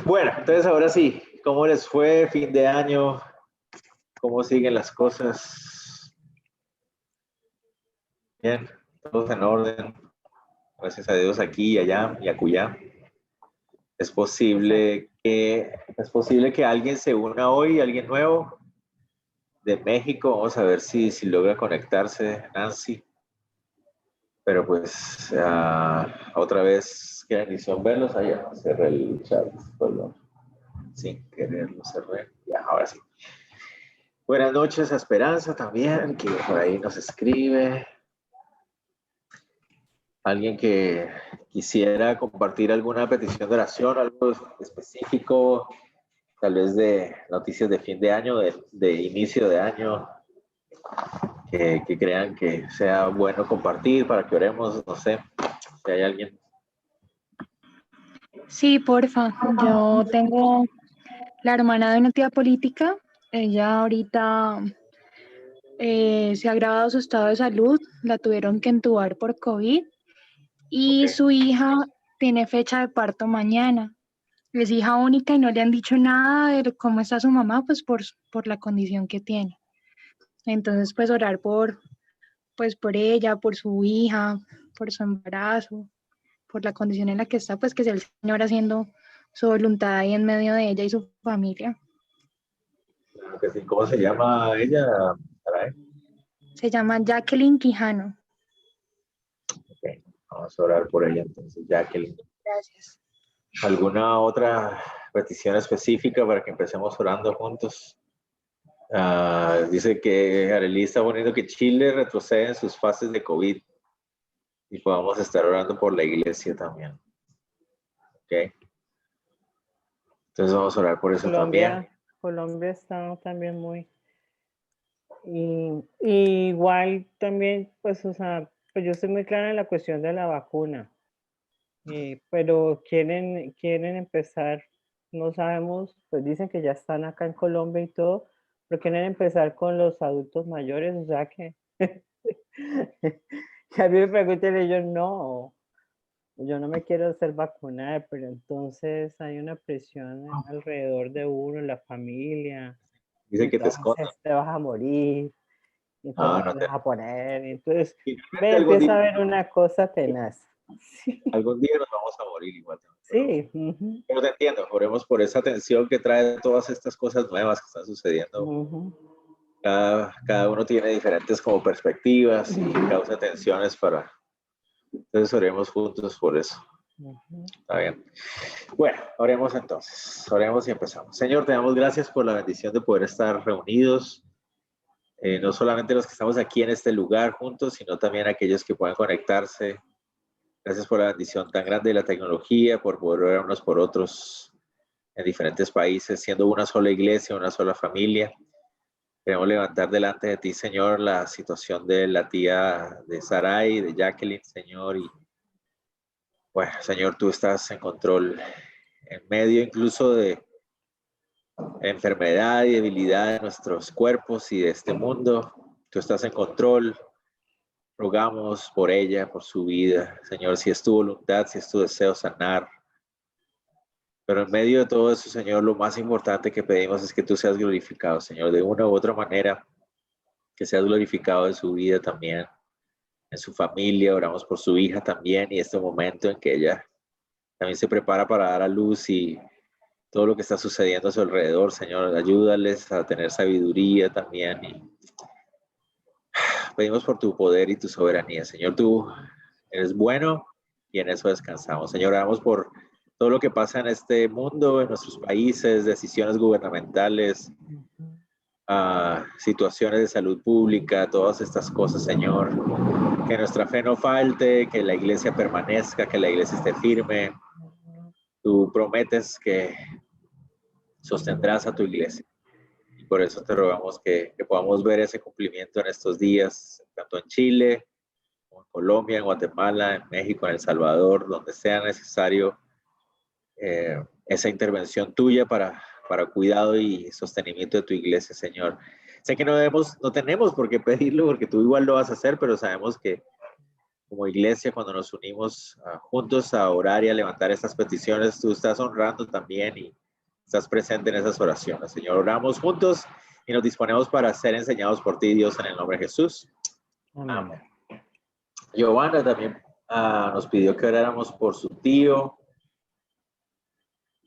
Bueno, entonces ahora sí, ¿cómo les fue? Fin de año, ¿cómo siguen las cosas? Bien, todos en orden. Gracias a Dios aquí, allá y acullá. Es posible que alguien se una hoy, alguien nuevo de México. Vamos a ver si logra conectarse, Nancy. Pero pues otra vez, qué bendición verlos. Allá cerré el chat, perdón. Sin quererlo cerré. Ya, ahora sí. Buenas noches a Esperanza también, que por ahí nos escribe. Alguien que quisiera compartir alguna petición de oración, algo específico, tal vez de noticias de fin de año, de inicio de año, que crean que sea bueno compartir para que oremos, no sé, si hay alguien. Sí, porfa. Yo tengo la hermana de una tía política. Ella ahorita se ha agravado su estado de salud. La tuvieron que entubar por COVID. Y su hija tiene fecha de parto mañana. Es hija única y no le han dicho nada de cómo está su mamá, pues por la condición que tiene. Entonces, pues orar pues por ella, por su hija, por su embarazo, por la condición en la que está, pues que sea el Señor haciendo su voluntad ahí en medio de ella y su familia. Claro que sí. ¿Cómo se llama ella? Se llama Jacqueline Quijano. Okay. Vamos a orar por ella entonces, Jacqueline. Gracias. ¿Alguna otra petición específica para que empecemos orando juntos? Dice que Arely está poniendo que Chile retrocede en sus fases de COVID y podamos estar orando por la iglesia también. Ok. Entonces vamos a orar por eso también. Colombia está también muy... Y igual también, pues, o sea, pues yo estoy muy clara en la cuestión de la vacuna, pero quieren empezar, no sabemos, pues dicen que ya están acá en Colombia y todo, pero quieren empezar con los adultos mayores, o sea que y a mí me preguntan y yo no me quiero hacer vacunar, pero entonces hay una presión alrededor de uno, la familia. Dicen que te escondan. Te vas a morir, entonces No te vas a poner, entonces empieza a haber una cosa tenaz. Sí. Algún día nos vamos a morir igual. Sí. Pero te entiendo, oremos por esa tensión que trae todas estas cosas nuevas que están sucediendo. Cada uno tiene diferentes como perspectivas y causa tensiones entonces oremos juntos por eso. Está bien. Bueno, oremos entonces. Oremos y empezamos. Señor, te damos gracias por la bendición de poder estar reunidos. No solamente los que estamos aquí en este lugar juntos, sino también aquellos que puedan conectarse. Gracias por la bendición tan grande de la tecnología, por poder orar unos por otros en diferentes países, siendo una sola iglesia, una sola familia. Queremos levantar delante de ti, Señor, la situación de la tía de Sarai, de Jacqueline, Señor. Y bueno, Señor, tú estás en control, en medio incluso de enfermedad y debilidad de nuestros cuerpos y de este mundo. Tú estás en control. Rogamos por ella, por su vida. Señor, si es tu voluntad, si es tu deseo sanar. Pero en medio de todo eso, Señor, lo más importante que pedimos es que tú seas glorificado, Señor, de una u otra manera, que seas glorificado en su vida también, en su familia. Oramos por su hija también y este momento en que ella también se prepara para dar a luz y todo lo que está sucediendo a su alrededor, Señor, ayúdales a tener sabiduría también. Y pedimos por tu poder y tu soberanía, Señor, tú eres bueno y en eso descansamos. Señor, oramos por todo lo que pasa en este mundo, en nuestros países, decisiones gubernamentales, situaciones de salud pública, todas estas cosas, Señor. Que nuestra fe no falte, que la iglesia permanezca, que la iglesia esté firme. Tú prometes que sostendrás a tu iglesia. Y por eso te rogamos que podamos ver ese cumplimiento en estos días, tanto en Chile, como en Colombia, en Guatemala, en México, en El Salvador, donde sea necesario esa intervención tuya para cuidado y sostenimiento de tu iglesia, Señor. Sé que no tenemos por qué pedirlo porque tú igual lo vas a hacer, pero sabemos que como iglesia, cuando nos unimos juntos a orar y a levantar estas peticiones, tú estás honrando también y estás presente en esas oraciones. Señor, oramos juntos y nos disponemos para ser enseñados por ti, Dios, en el nombre de Jesús. Amén. Giovanna también nos pidió que oráramos por su tío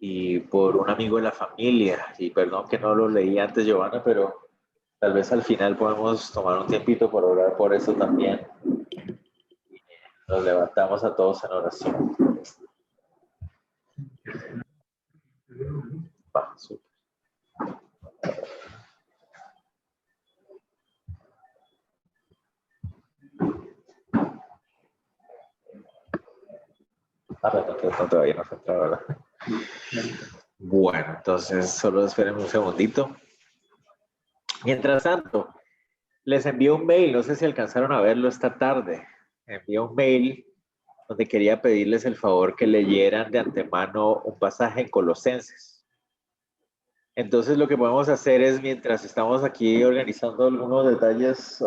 y por un amigo de la familia. Y perdón que no lo leí antes, Giovanna, pero tal vez al final podemos tomar un tiempito por orar por eso también. Nos levantamos a todos en oración. Súper. No, todavía no se entra, ¿verdad? Bueno, entonces solo esperen un segundito. Mientras tanto, les envío un mail, no sé si alcanzaron a verlo esta tarde. Envié un mail donde quería pedirles el favor que leyeran de antemano un pasaje en Colosenses. Entonces lo que podemos hacer es, mientras estamos aquí organizando algunos detalles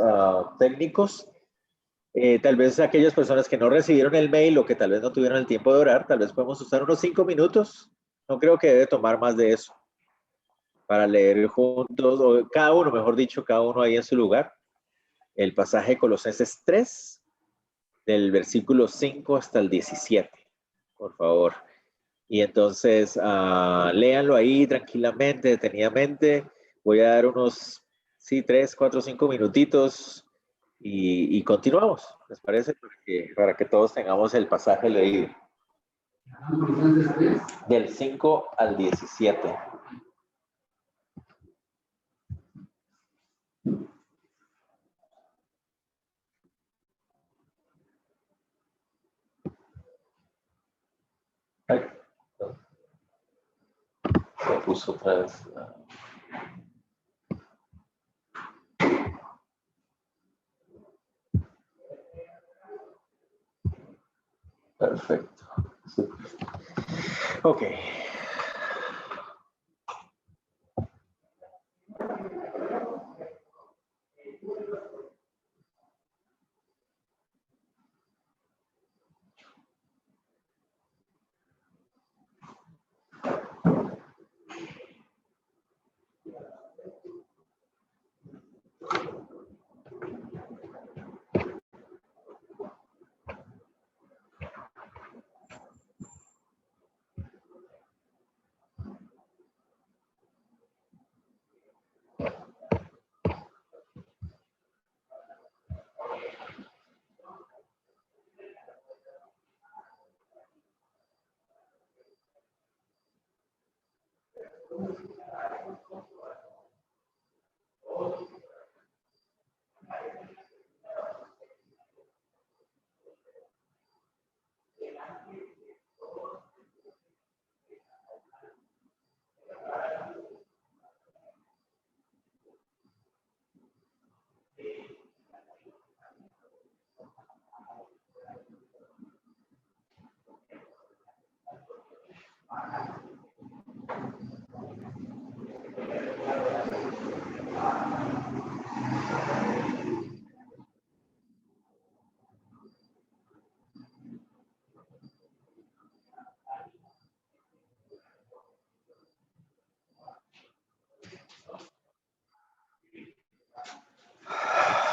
técnicos, tal vez aquellas personas que no recibieron el mail o que tal vez no tuvieron el tiempo de orar, tal vez podemos usar unos 5 minutos. No creo que debe tomar más de eso para leer juntos, o cada uno, mejor dicho, cada uno ahí en su lugar, el pasaje Colosenses 3, del versículo 5 hasta el 17, por favor. Y entonces léanlo ahí tranquilamente, detenidamente. Voy a dar unos, 3, 4, 5 minutitos y continuamos, ¿les parece? Para que todos tengamos el pasaje leído. Del 5 al 17. Ay, se puso otra vez. Perfecto. Ok.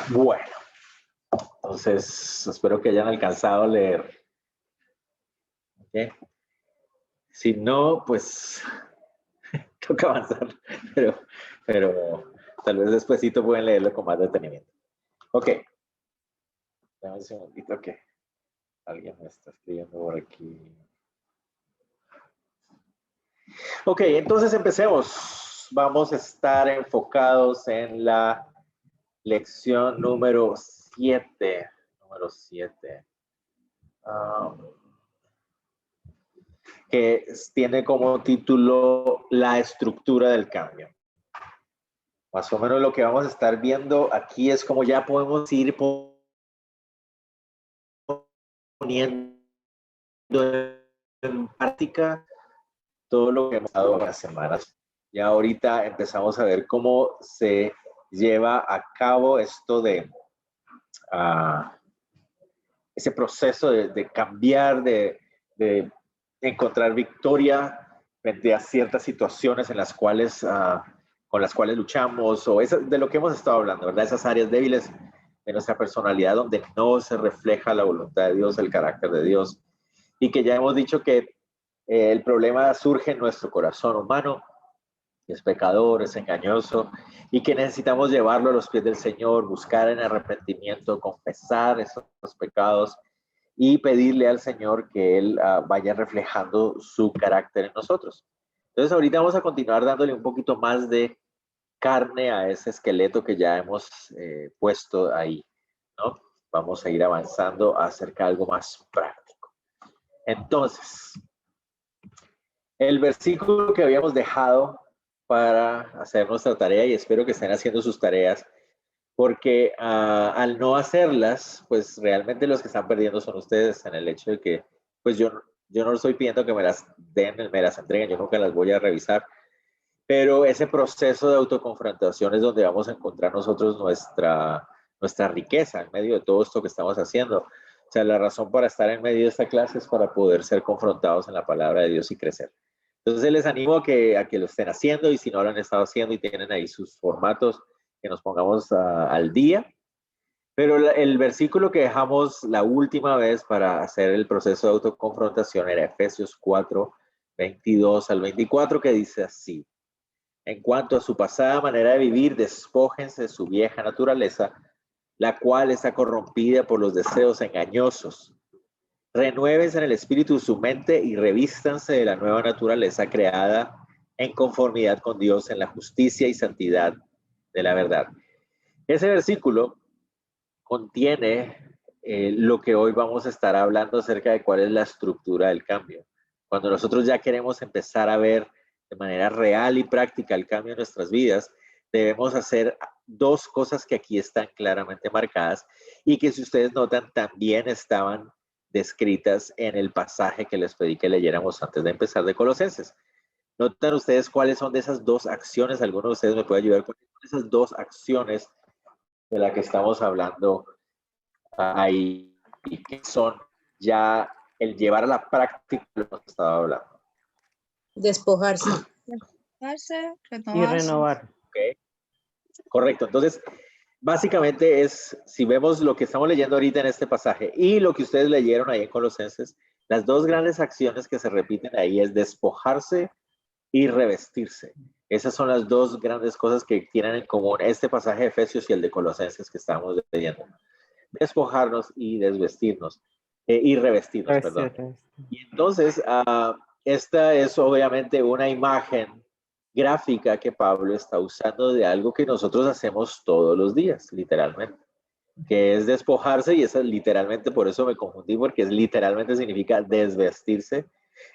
Bueno, entonces espero que hayan alcanzado a leer. ¿Okay? Si no, pues toca avanzar, pero tal vez despuesito pueden leerlo con más detenimiento. Ok. Dame un segundito que alguien me está escribiendo por aquí. Ok, entonces empecemos. Vamos a estar enfocados en la lección número 7. Que tiene como título La estructura del cambio. Más o menos lo que vamos a estar viendo aquí es cómo ya podemos ir poniendo en práctica todo lo que hemos dado en las semanas. Ya ahorita empezamos a ver cómo se lleva a cabo esto de ese proceso de cambiar, de encontrar victoria frente a ciertas situaciones en las cuales, con las cuales luchamos, o de lo que hemos estado hablando, ¿verdad? Esas áreas débiles de nuestra personalidad donde no se refleja la voluntad de Dios, el carácter de Dios, y que ya hemos dicho que el problema surge en nuestro corazón humano, es pecador, es engañoso, y que necesitamos llevarlo a los pies del Señor, buscar en arrepentimiento, confesar esos pecados y pedirle al Señor que Él vaya reflejando su carácter en nosotros. Entonces ahorita vamos a continuar dándole un poquito más de carne a ese esqueleto que ya hemos puesto ahí, ¿no? Vamos a ir avanzando acerca de algo más práctico. Entonces, el versículo que habíamos dejado para hacer nuestra tarea, y espero que estén haciendo sus tareas, porque al no hacerlas, pues realmente los que están perdiendo son ustedes, en el hecho de que, pues yo no estoy pidiendo que me las den, me las entreguen, yo nunca las voy a revisar, pero ese proceso de autoconfrontación es donde vamos a encontrar nosotros nuestra riqueza en medio de todo esto que estamos haciendo. O sea, la razón para estar en medio de esta clase es para poder ser confrontados en la palabra de Dios y crecer. Entonces les animo a que lo estén haciendo, y si no lo han estado haciendo y tienen ahí sus formatos, que nos pongamos al día. Pero el versículo que dejamos la última vez para hacer el proceso de autoconfrontación era Efesios 4, 22 al 24, que dice así: en cuanto a su pasada manera de vivir, despójense de su vieja naturaleza, la cual está corrompida por los deseos engañosos. Renuévense en el espíritu de su mente y revístanse de la nueva naturaleza creada en conformidad con Dios en la justicia y santidad de la verdad. Ese versículo contiene lo que hoy vamos a estar hablando acerca de cuál es la estructura del cambio. Cuando nosotros ya queremos empezar a ver de manera real y práctica el cambio en nuestras vidas, debemos hacer dos cosas que aquí están claramente marcadas y que, si ustedes notan, también estaban descritas en el pasaje que les pedí que leyéramos antes de empezar de Colosenses. ¿Notan ustedes cuáles son de esas dos acciones? ¿Alguno de ustedes me puede ayudar con esas dos acciones de las que estamos hablando ahí, y que son ya el llevar a la práctica lo que estaba hablando? Despojarse. Y renovar. Okay. Correcto. Entonces, básicamente es, si vemos lo que estamos leyendo ahorita en este pasaje y lo que ustedes leyeron ahí en Colosenses, las dos grandes acciones que se repiten ahí es despojarse y revestirse. Esas son las dos grandes cosas que tienen en común este pasaje de Efesios y el de Colosenses que estamos leyendo. Despojarnos y desvestirnos, y revestirnos, perdón. Y entonces, esta es obviamente una imagen gráfica que Pablo está usando de algo que nosotros hacemos todos los días, literalmente, que es despojarse, y esa literalmente, por eso me confundí, porque literalmente significa desvestirse.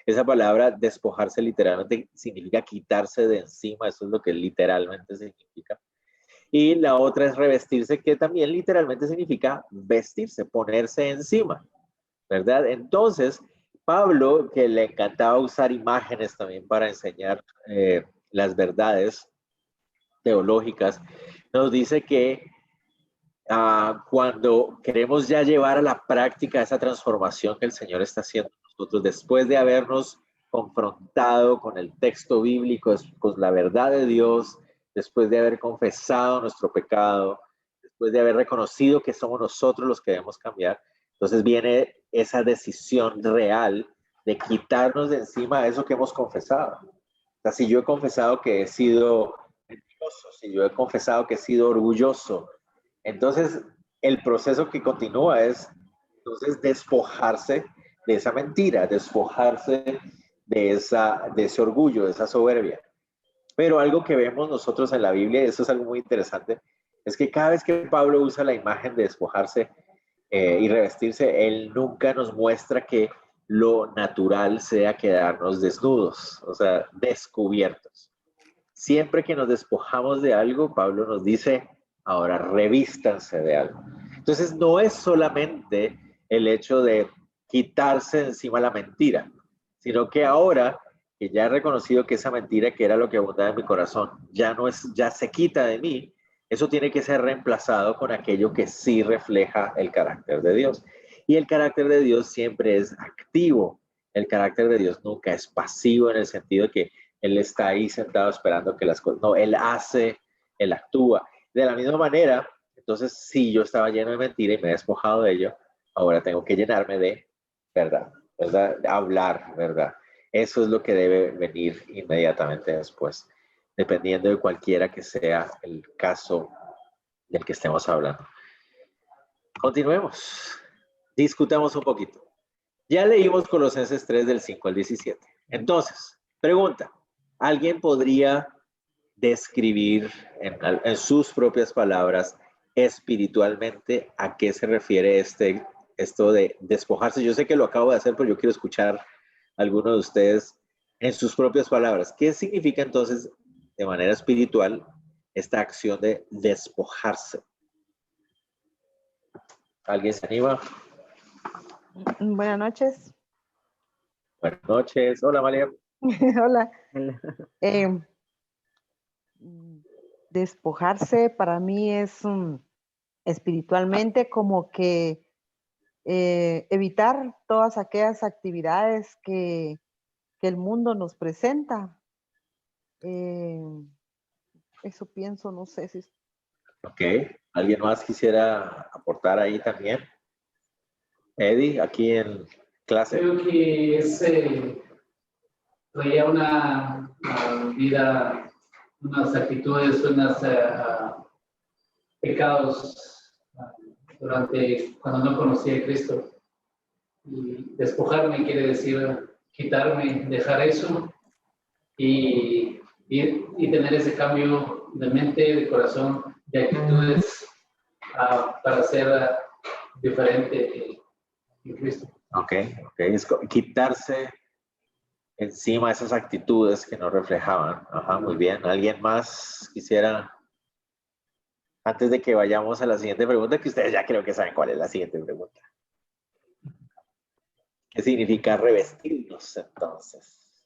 Esa palabra despojarse literalmente significa quitarse de encima, eso es lo que literalmente significa. Y la otra es revestirse, que también literalmente significa vestirse, ponerse encima, ¿verdad? Entonces, Pablo, que le encantaba usar imágenes también para enseñar las verdades teológicas, nos dice que cuando queremos ya llevar a la práctica esa transformación que el Señor está haciendo nosotros, después de habernos confrontado con el texto bíblico, con la verdad de Dios, después de haber confesado nuestro pecado, después de haber reconocido que somos nosotros los que debemos cambiar, entonces viene esa decisión real de quitarnos de encima eso que hemos confesado. O sea, si yo he confesado que he sido mentiroso, si yo he confesado que he sido orgulloso, entonces el proceso que continúa es entonces despojarse de esa mentira, despojarse de ese orgullo, de esa soberbia. Pero algo que vemos nosotros en la Biblia, y eso es algo muy interesante, es que cada vez que Pablo usa la imagen de despojarse y revestirse, él nunca nos muestra que lo natural sea quedarnos desnudos, o sea, descubiertos. Siempre que nos despojamos de algo, Pablo nos dice, ahora revístanse de algo. Entonces no es solamente el hecho de quitarse encima la mentira, sino que ahora que ya he reconocido que esa mentira, que era lo que abundaba en mi corazón, ya no es, ya se quita de mí, Eso tiene que ser reemplazado con aquello que sí refleja el carácter de Dios. Y el carácter de Dios siempre es activo. El carácter de Dios nunca es pasivo en el sentido de que Él está ahí sentado esperando que las cosas... No, Él hace, Él actúa. De la misma manera, entonces, si yo estaba lleno de mentira y me he despojado de ello, ahora tengo que llenarme de verdad, ¿verdad? De hablar, ¿verdad? Eso es lo que debe venir inmediatamente después, dependiendo de cualquiera que sea el caso del que estemos hablando. Continuemos. Discutamos un poquito. Ya leímos Colosenses 3 del 5 al 17. Entonces, pregunta, ¿alguien podría describir en sus propias palabras espiritualmente a qué se refiere esto de despojarse? Yo sé que lo acabo de hacer, pero yo quiero escuchar a alguno de ustedes en sus propias palabras. ¿Qué significa entonces de manera espiritual esta acción de despojarse? ¿Alguien se anima? Buenas noches. Buenas noches. Hola, María. Hola. Despojarse para mí es espiritualmente como que evitar todas aquellas actividades que el mundo nos presenta. Eso pienso, no sé si... Ok. ¿Alguien más quisiera aportar ahí también? Eddie, aquí en clase. Creo que traía una vida, unas actitudes, unos pecados durante cuando no conocía a Cristo. Y despojarme quiere decir quitarme, dejar eso y tener ese cambio de mente, de corazón, de actitudes para ser diferente en Cristo. Ok. Es quitarse encima esas actitudes que no reflejaban. Ajá, muy bien. ¿Alguien más quisiera, antes de que vayamos a la siguiente pregunta, que ustedes ya creo que saben cuál es la siguiente pregunta? ¿Qué significa revestirnos entonces?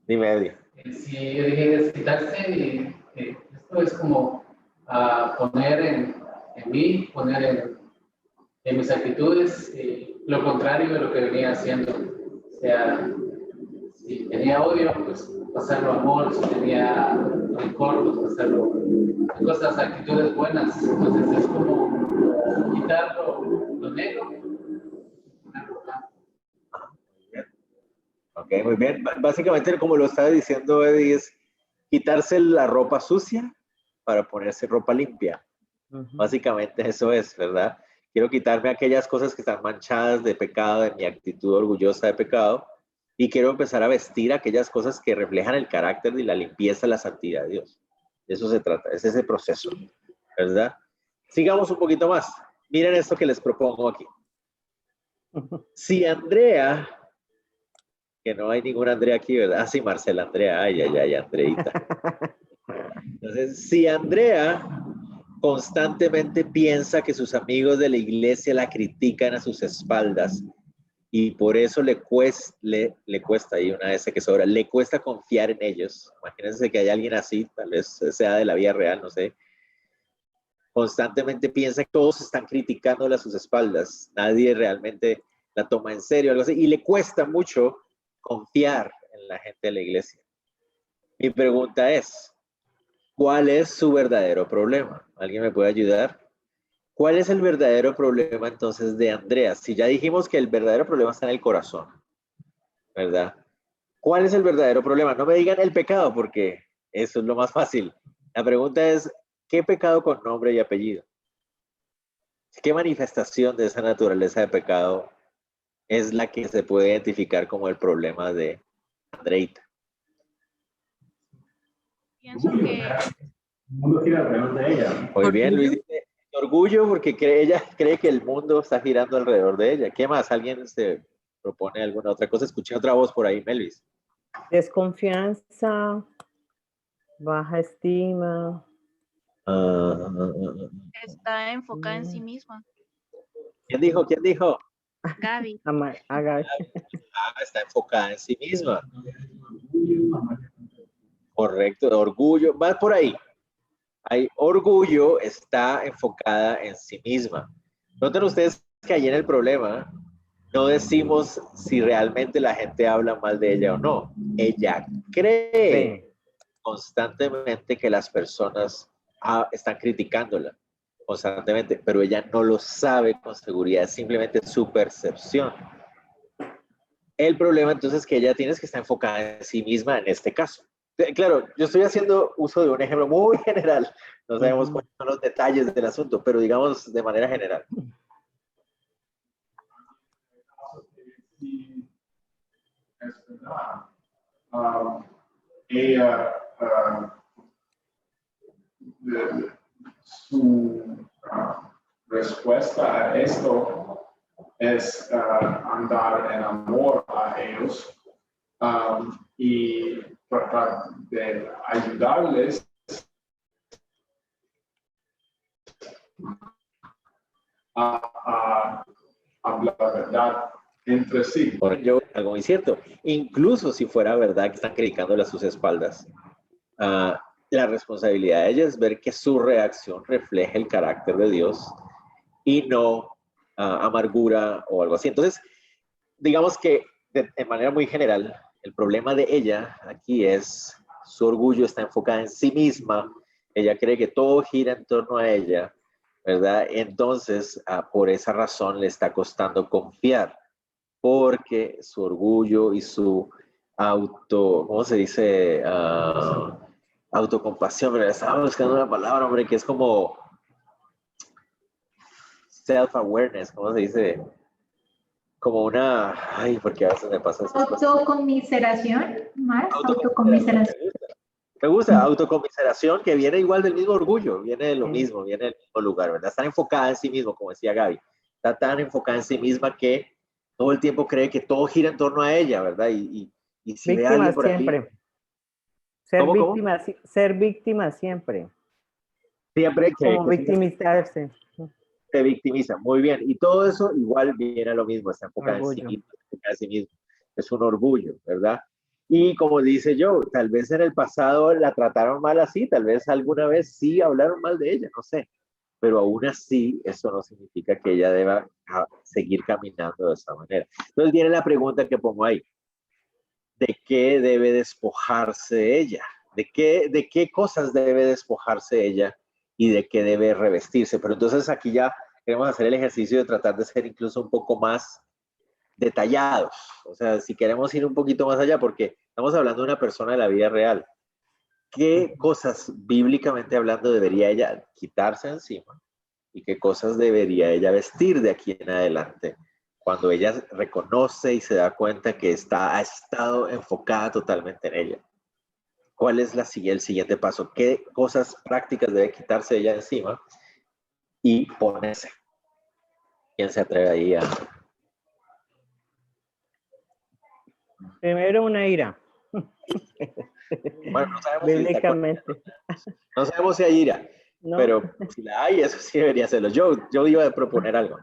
Dime, Eddie. Si yo dije desquitarse, esto es como poner en mí, poner en mis actitudes lo contrario de lo que venía haciendo. O sea, si tenía odio, pues pasarlo a amor; si tenía rencor, pues pasarlo a cosas, actitudes buenas. Entonces es como quitar lo negro. Ok, muy bien. Básicamente, como lo estaba diciendo Eddie, es quitarse la ropa sucia para ponerse ropa limpia. Básicamente eso es, ¿verdad? Quiero quitarme aquellas cosas que están manchadas de pecado, de mi actitud orgullosa de pecado, y quiero empezar a vestir aquellas cosas que reflejan el carácter y la limpieza, la santidad de Dios. De eso se trata, es ese proceso, ¿verdad? Sigamos un poquito más. Miren esto que les propongo aquí. Si Andrea, que no hay ninguna Andrea aquí, ¿verdad? Ah, sí, Marcela Andrea, ay, Andreita. Entonces, si Andrea constantemente piensa que sus amigos de la iglesia la critican a sus espaldas y por eso le cuesta, y una S que sobra, le cuesta confiar en ellos. Imagínense que hay alguien así, tal vez sea de la vida real, no sé. Constantemente piensa que todos están criticándole a sus espaldas, nadie realmente la toma en serio, algo así, y le cuesta mucho confiar en la gente de la iglesia. Mi pregunta es, ¿cuál es su verdadero problema? ¿Alguien me puede ayudar? ¿Cuál es el verdadero problema entonces de Andrea? Si ya dijimos que el verdadero problema está en el corazón, ¿verdad? ¿Cuál es el verdadero problema? No me digan el pecado porque eso es lo más fácil. La pregunta es, ¿qué pecado con nombre y apellido? ¿Qué manifestación de esa naturaleza de pecado es la que se puede identificar como el problema de Andreita? Pienso que... El mundo gira alrededor de ella. Muy bien, Luis dice orgullo porque ella cree que el mundo está girando alrededor de ella. ¿Qué más? ¿Alguien se propone alguna otra cosa? Escuché otra voz por ahí, Melvis. Desconfianza, baja estima. Está enfocada en sí misma. ¿Quién dijo? ¿Quién dijo? Gaby. Gaby. Está enfocada en sí misma. Correcto, orgullo, va por ahí. Hay orgullo, está enfocada en sí misma. Noten ustedes que ahí en el problema no decimos si realmente la gente habla mal de ella o no. Ella cree constantemente que las personas están criticándola constantemente, pero ella no lo sabe con seguridad, es simplemente su percepción. El problema entonces es que ella tiene que estar enfocada en sí misma en este caso. Claro, yo estoy haciendo uso de un ejemplo muy general, no sabemos cuáles son los detalles del asunto, pero digamos de manera general. Su respuesta a esto es andar en amor a ellos y tratar de ayudarles a hablar la verdad entre sí. Por ello, algo muy cierto. Incluso si fuera verdad que están criticándole a sus espaldas, la responsabilidad de ella es ver que su reacción refleje el carácter de Dios y no amargura o algo así. Entonces, digamos que de manera muy general, el problema de ella aquí es su orgullo está enfocado en sí misma. Ella cree que todo gira en torno a ella, ¿verdad? Entonces, por esa razón le está costando confiar, porque su orgullo y su ¿cómo se dice? Autocompasión, pero estaba buscando una palabra, hombre, que es como self-awareness, ¿cómo se dice? Como una, ay, porque a veces me pasa eso. Autocomiseración, más autocomiseración. Me gusta, autocomiseración, que viene igual del mismo orgullo, viene de lo mismo, viene del mismo lugar, ¿verdad? Está enfocada en sí mismo, como decía Gaby. Está tan enfocada en sí misma que todo el tiempo cree que todo gira en torno a ella, ¿verdad? Y si ve a alguien por siempre. ahí... Ser víctima siempre. Siempre que... Como victimizarse. Se victimiza, muy bien. Y todo eso igual viene a lo mismo, está enfocada Orgullo. en sí mismo. Es un orgullo, ¿verdad? Y como dice yo, tal vez en el pasado la trataron mal así, tal vez alguna vez sí hablaron mal de ella, no sé. Pero aún así, eso no significa que ella deba seguir caminando de esa manera. Entonces viene la pregunta que pongo ahí. ¿De qué debe despojarse ella? ¿De qué cosas debe despojarse ella y de qué debe revestirse? Pero entonces aquí ya queremos hacer el ejercicio de tratar de ser incluso un poco más detallados. O sea, si queremos ir un poquito más allá, porque estamos hablando de una persona de la vida real. ¿Qué cosas, bíblicamente hablando, debería ella quitarse encima? ¿Y qué cosas debería ella vestir de aquí en adelante? Cuando ella reconoce y se da cuenta que ha estado enfocada totalmente en ella. ¿Cuál es el siguiente paso? ¿Qué cosas prácticas debe quitarse ella encima y ponerse? ¿Quién se atreve ahí a...? Primero una ira. Bueno, no sabemos bíblicamente. No sabemos si hay ira, no. Pero si la hay, eso sí debería hacerlo. Yo iba a proponer algo.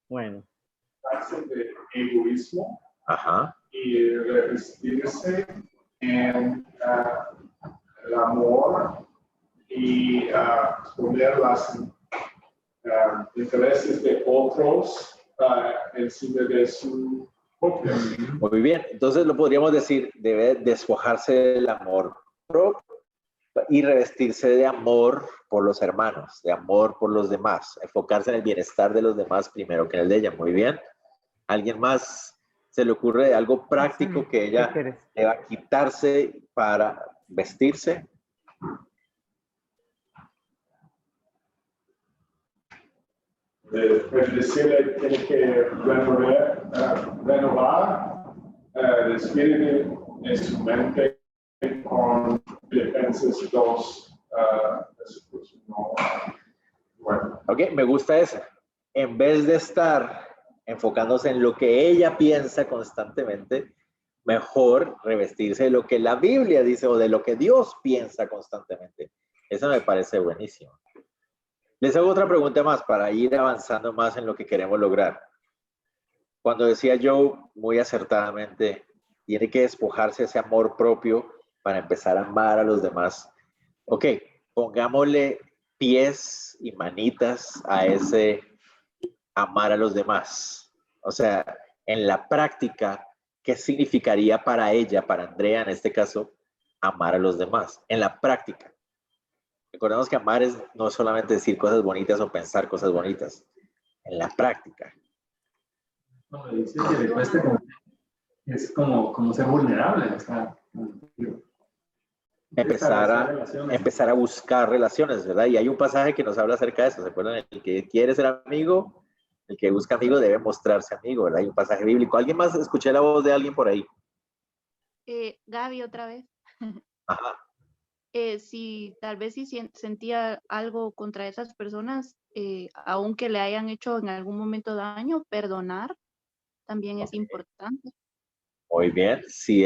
Bueno. De egoísmo. Ajá. Y revestirse en el amor y poner los intereses de otros encima de su propio. Muy bien, entonces lo podríamos decir, debe despojarse del amor propio y revestirse de amor por los hermanos, de amor por los demás, enfocarse en el bienestar de los demás primero que en el de ella. Muy bien. ¿Alguien más se le ocurre algo práctico que ella deba quitarse para vestirse? Decirle tiene que renovar el espíritu en su mente con Filipenses 2. Bueno. Ok, me gusta esa. En vez de estar enfocándose en lo que ella piensa constantemente, mejor revestirse de lo que la Biblia dice o de lo que Dios piensa constantemente. Eso me parece buenísimo. Les hago otra pregunta más para ir avanzando más en lo que queremos lograr. Cuando decía yo muy acertadamente, tiene que despojarse ese amor propio para empezar a amar a los demás. Ok, pongámosle pies y manitas a ese amar a los demás. O sea, en la práctica, ¿qué significaría para ella, para Andrea en este caso, amar a los demás? En la práctica. Recordemos que amar no es solamente decir cosas bonitas o pensar cosas bonitas. En la práctica. Como dice que le cuesta, es como ser vulnerable. O sea, empezar a buscar relaciones, ¿verdad? Y hay un pasaje que nos habla acerca de eso. ¿Se acuerdan? El que quiere ser amigo, el que busca amigo debe mostrarse amigo, ¿verdad? Hay un pasaje bíblico. ¿Alguien más? Escuché la voz de alguien por ahí. Gaby, otra vez. Ajá. Si tal vez si sentía algo contra esas personas, aunque le hayan hecho en algún momento daño, perdonar también es importante. Muy bien. Si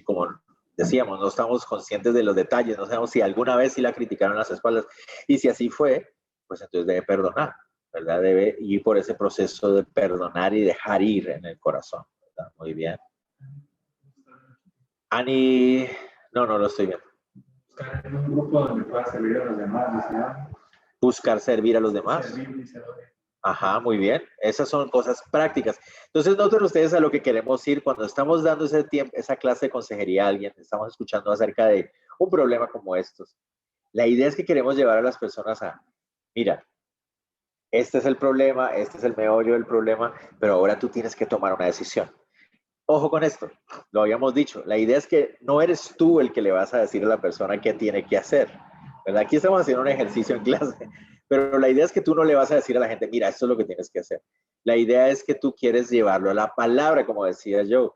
como decíamos, no estamos conscientes de los detalles, no sabemos si alguna vez sí la criticaron a las espaldas. Y si así fue, pues entonces debe perdonar, ¿verdad? Debe ir por ese proceso de perdonar y dejar ir en el corazón, ¿verdad? Muy bien. Ani, no lo estoy viendo. Buscar en un grupo donde pueda servir a los demás, ¿no? Buscar servir a los demás. Ajá, muy bien. Esas son cosas prácticas. Entonces, noten ustedes a lo que queremos ir cuando estamos dando ese tiempo, esa clase de consejería a alguien, estamos escuchando acerca de un problema como estos. La idea es que queremos llevar a las personas a, mira, este es el problema, este es el meollo del problema, pero ahora tú tienes que tomar una decisión. Ojo con esto, lo habíamos dicho, la idea es que no eres tú el que le vas a decir a la persona qué tiene que hacer, ¿verdad? Aquí estamos haciendo un ejercicio en clase, pero la idea es que tú no le vas a decir a la gente, mira, esto es lo que tienes que hacer. La idea es que tú quieres llevarlo a la palabra, como decía yo.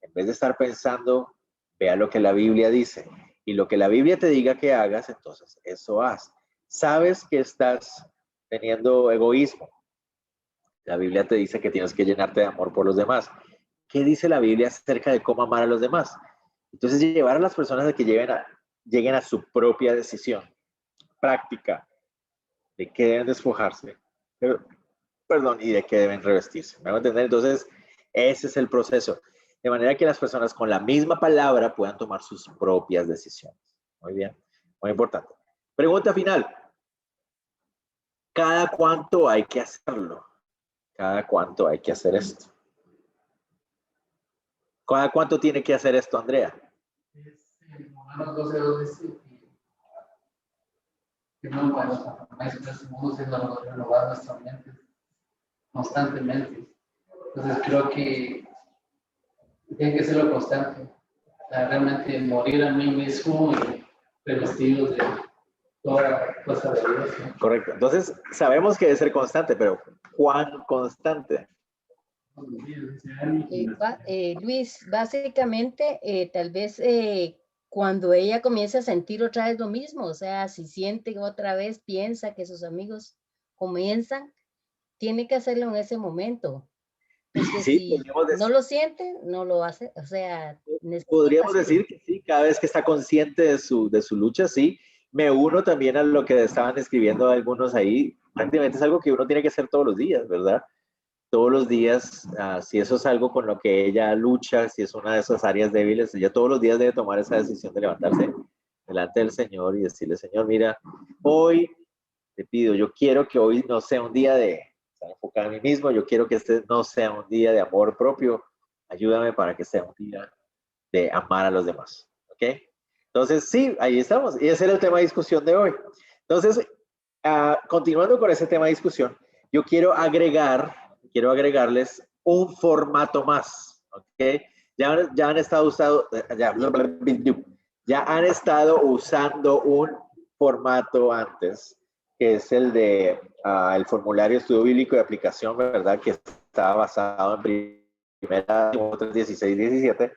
En vez de estar pensando, vea lo que la Biblia dice. Y lo que la Biblia te diga que hagas, entonces eso haz. Sabes que estás teniendo egoísmo. La Biblia te dice que tienes que llenarte de amor por los demás. ¿Qué dice la Biblia acerca de cómo amar a los demás? Entonces, llevar a las personas a que lleguen a su propia decisión práctica de qué deben despojarse, y de qué deben revestirse. ¿Me van a entender? Entonces, ese es el proceso. De manera que las personas con la misma palabra puedan tomar sus propias decisiones. Muy bien, muy importante. Pregunta final. ¿Cada cuánto hay que hacerlo? ¿Cada cuánto hay que hacer esto? ¿Cada cuánto tiene que hacer esto, Andrea? Romanos 12:12 que no, bueno, este mundo siendo renovar nuestra mente constantemente. Entonces creo que tiene que ser lo constante. O sea, realmente morir a mí mismo y revestido de toda cosa de Dios, ¿no? Correcto. Entonces, sabemos que debe ser constante, pero ¿cuán constante? Luis, básicamente, tal vez cuando ella comience a sentir otra vez lo mismo, o sea, si siente otra vez, piensa que sus amigos comienzan, tiene que hacerlo en ese momento. Porque sí, si no lo siente, no lo hace, o sea, podríamos decir que sí, cada vez que está consciente de su lucha, sí. Me uno también a lo que estaban escribiendo algunos ahí. Prácticamente es algo que uno tiene que hacer todos los días, ¿verdad? Todos los días, si eso es algo con lo que ella lucha, si es una de esas áreas débiles, ella todos los días debe tomar esa decisión de levantarse delante del Señor y decirle, Señor, mira, hoy te pido, yo quiero que hoy no sea un día de estar enfocado en mí mismo, yo quiero que este no sea un día de amor propio, ayúdame para que sea un día de amar a los demás, ¿ok? Entonces, sí, ahí estamos, y ese era el tema de discusión de hoy. Entonces, continuando con ese tema de discusión, yo quiero agregarles un formato más, ¿ok? Ya han estado usando un formato antes, que es el de el formulario de estudio bíblico de aplicación, ¿verdad? Que está basado en 1 16, 17.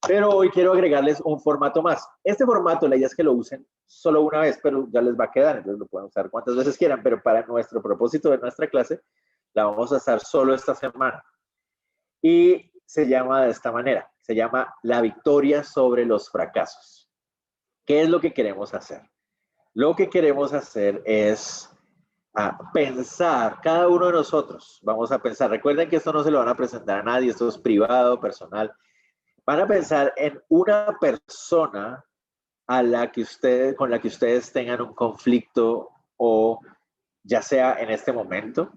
Pero hoy quiero agregarles un formato más. Este formato, la idea es que lo usen solo una vez, pero ya les va a quedar, entonces lo pueden usar cuantas veces quieran, pero para nuestro propósito de nuestra clase, la vamos a usar solo esta semana. Y se llama de esta manera, se llama la victoria sobre los fracasos. ¿Qué es lo que queremos hacer? Lo que queremos hacer es pensar, cada uno de nosotros, vamos a pensar, recuerden que esto no se lo van a presentar a nadie, esto es privado, personal. van a pensar en una persona con la que ustedes tengan un conflicto, o ya sea en este momento,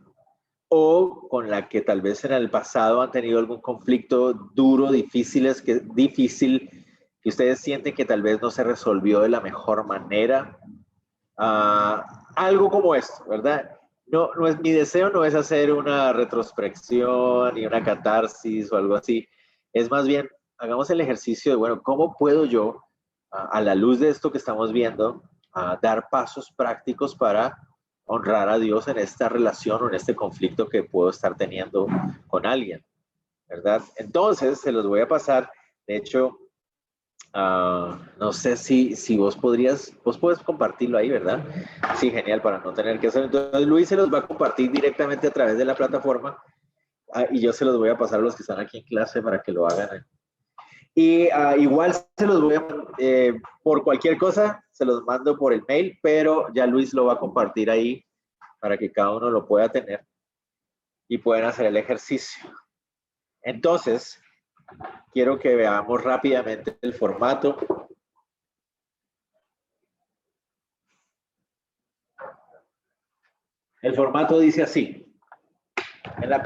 o con la que tal vez en el pasado han tenido algún conflicto duro, difícil, que ustedes sienten que tal vez no se resolvió de la mejor manera. Algo como esto, ¿verdad? No es, mi deseo no es hacer una retrospección ni una catarsis o algo así. Es más bien, hagamos el ejercicio de, bueno, ¿cómo puedo yo, a la luz de esto que estamos viendo, dar pasos prácticos para honrar a Dios en esta relación o en este conflicto que puedo estar teniendo con alguien, ¿verdad? Entonces, se los voy a pasar. De hecho, no sé si vos puedes compartirlo ahí, ¿verdad? Sí, genial, para no tener que hacer. Entonces, Luis se los va a compartir directamente a través de la plataforma, y yo se los voy a pasar a los que están aquí en clase para que lo hagan. Y igual se los voy a, por cualquier cosa, se los mando por el mail, pero ya Luis lo va a compartir ahí para que cada uno lo pueda tener y puedan hacer el ejercicio. Entonces, quiero que veamos rápidamente el formato. El formato dice así. En la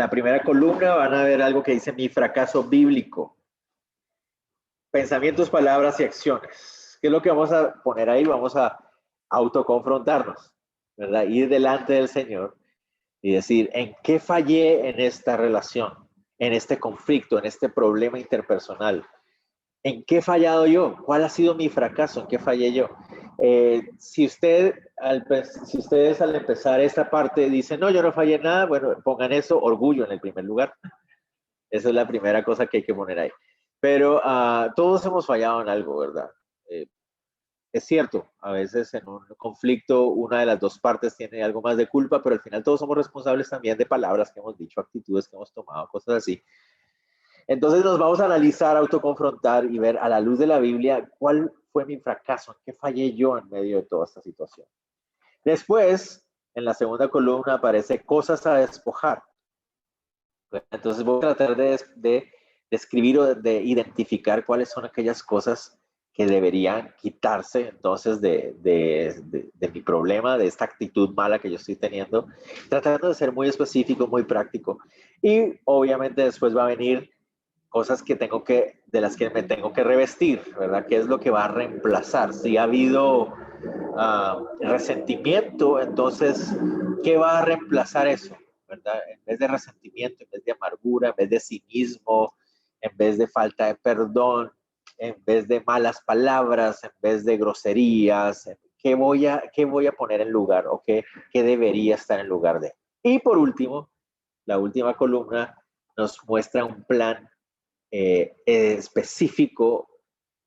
primera columna van a ver algo que dice mi fracaso bíblico. Pensamientos, palabras y acciones. ¿Qué es lo que vamos a poner ahí? Vamos a autoconfrontarnos, ¿verdad? Ir delante del Señor y decir, ¿en qué fallé en esta relación, en este conflicto, en este problema interpersonal? ¿En qué he fallado yo? ¿Cuál ha sido mi fracaso? ¿En qué fallé yo? Si ustedes al empezar esta parte dicen, no, yo no fallé nada, bueno, pongan eso, orgullo en el primer lugar. Esa es la primera cosa que hay que poner ahí. Pero todos hemos fallado en algo, ¿verdad? Es cierto, a veces en un conflicto una de las dos partes tiene algo más de culpa, pero al final todos somos responsables también de palabras que hemos dicho, actitudes que hemos tomado, cosas así. Entonces nos vamos a analizar, autoconfrontar y ver a la luz de la Biblia cuál fue mi fracaso, qué fallé yo en medio de toda esta situación. Después, en la segunda columna aparece cosas a despojar. Entonces voy a tratar de escribir o de identificar cuáles son aquellas cosas que deberían quitarse entonces de mi problema, de esta actitud mala que yo estoy teniendo, tratando de ser muy específico, muy práctico. Y obviamente después va a venir cosas de las que me tengo que revestir, ¿verdad? ¿Qué es lo que va a reemplazar? Si ha habido resentimiento, entonces, ¿qué va a reemplazar eso? ¿Verdad? En vez de resentimiento, en vez de amargura, en vez de cinismo, en vez de falta de perdón, en vez de malas palabras, en vez de groserías, ¿qué voy a poner en lugar o qué debería estar en lugar de? Y por último, la última columna nos muestra un plan específico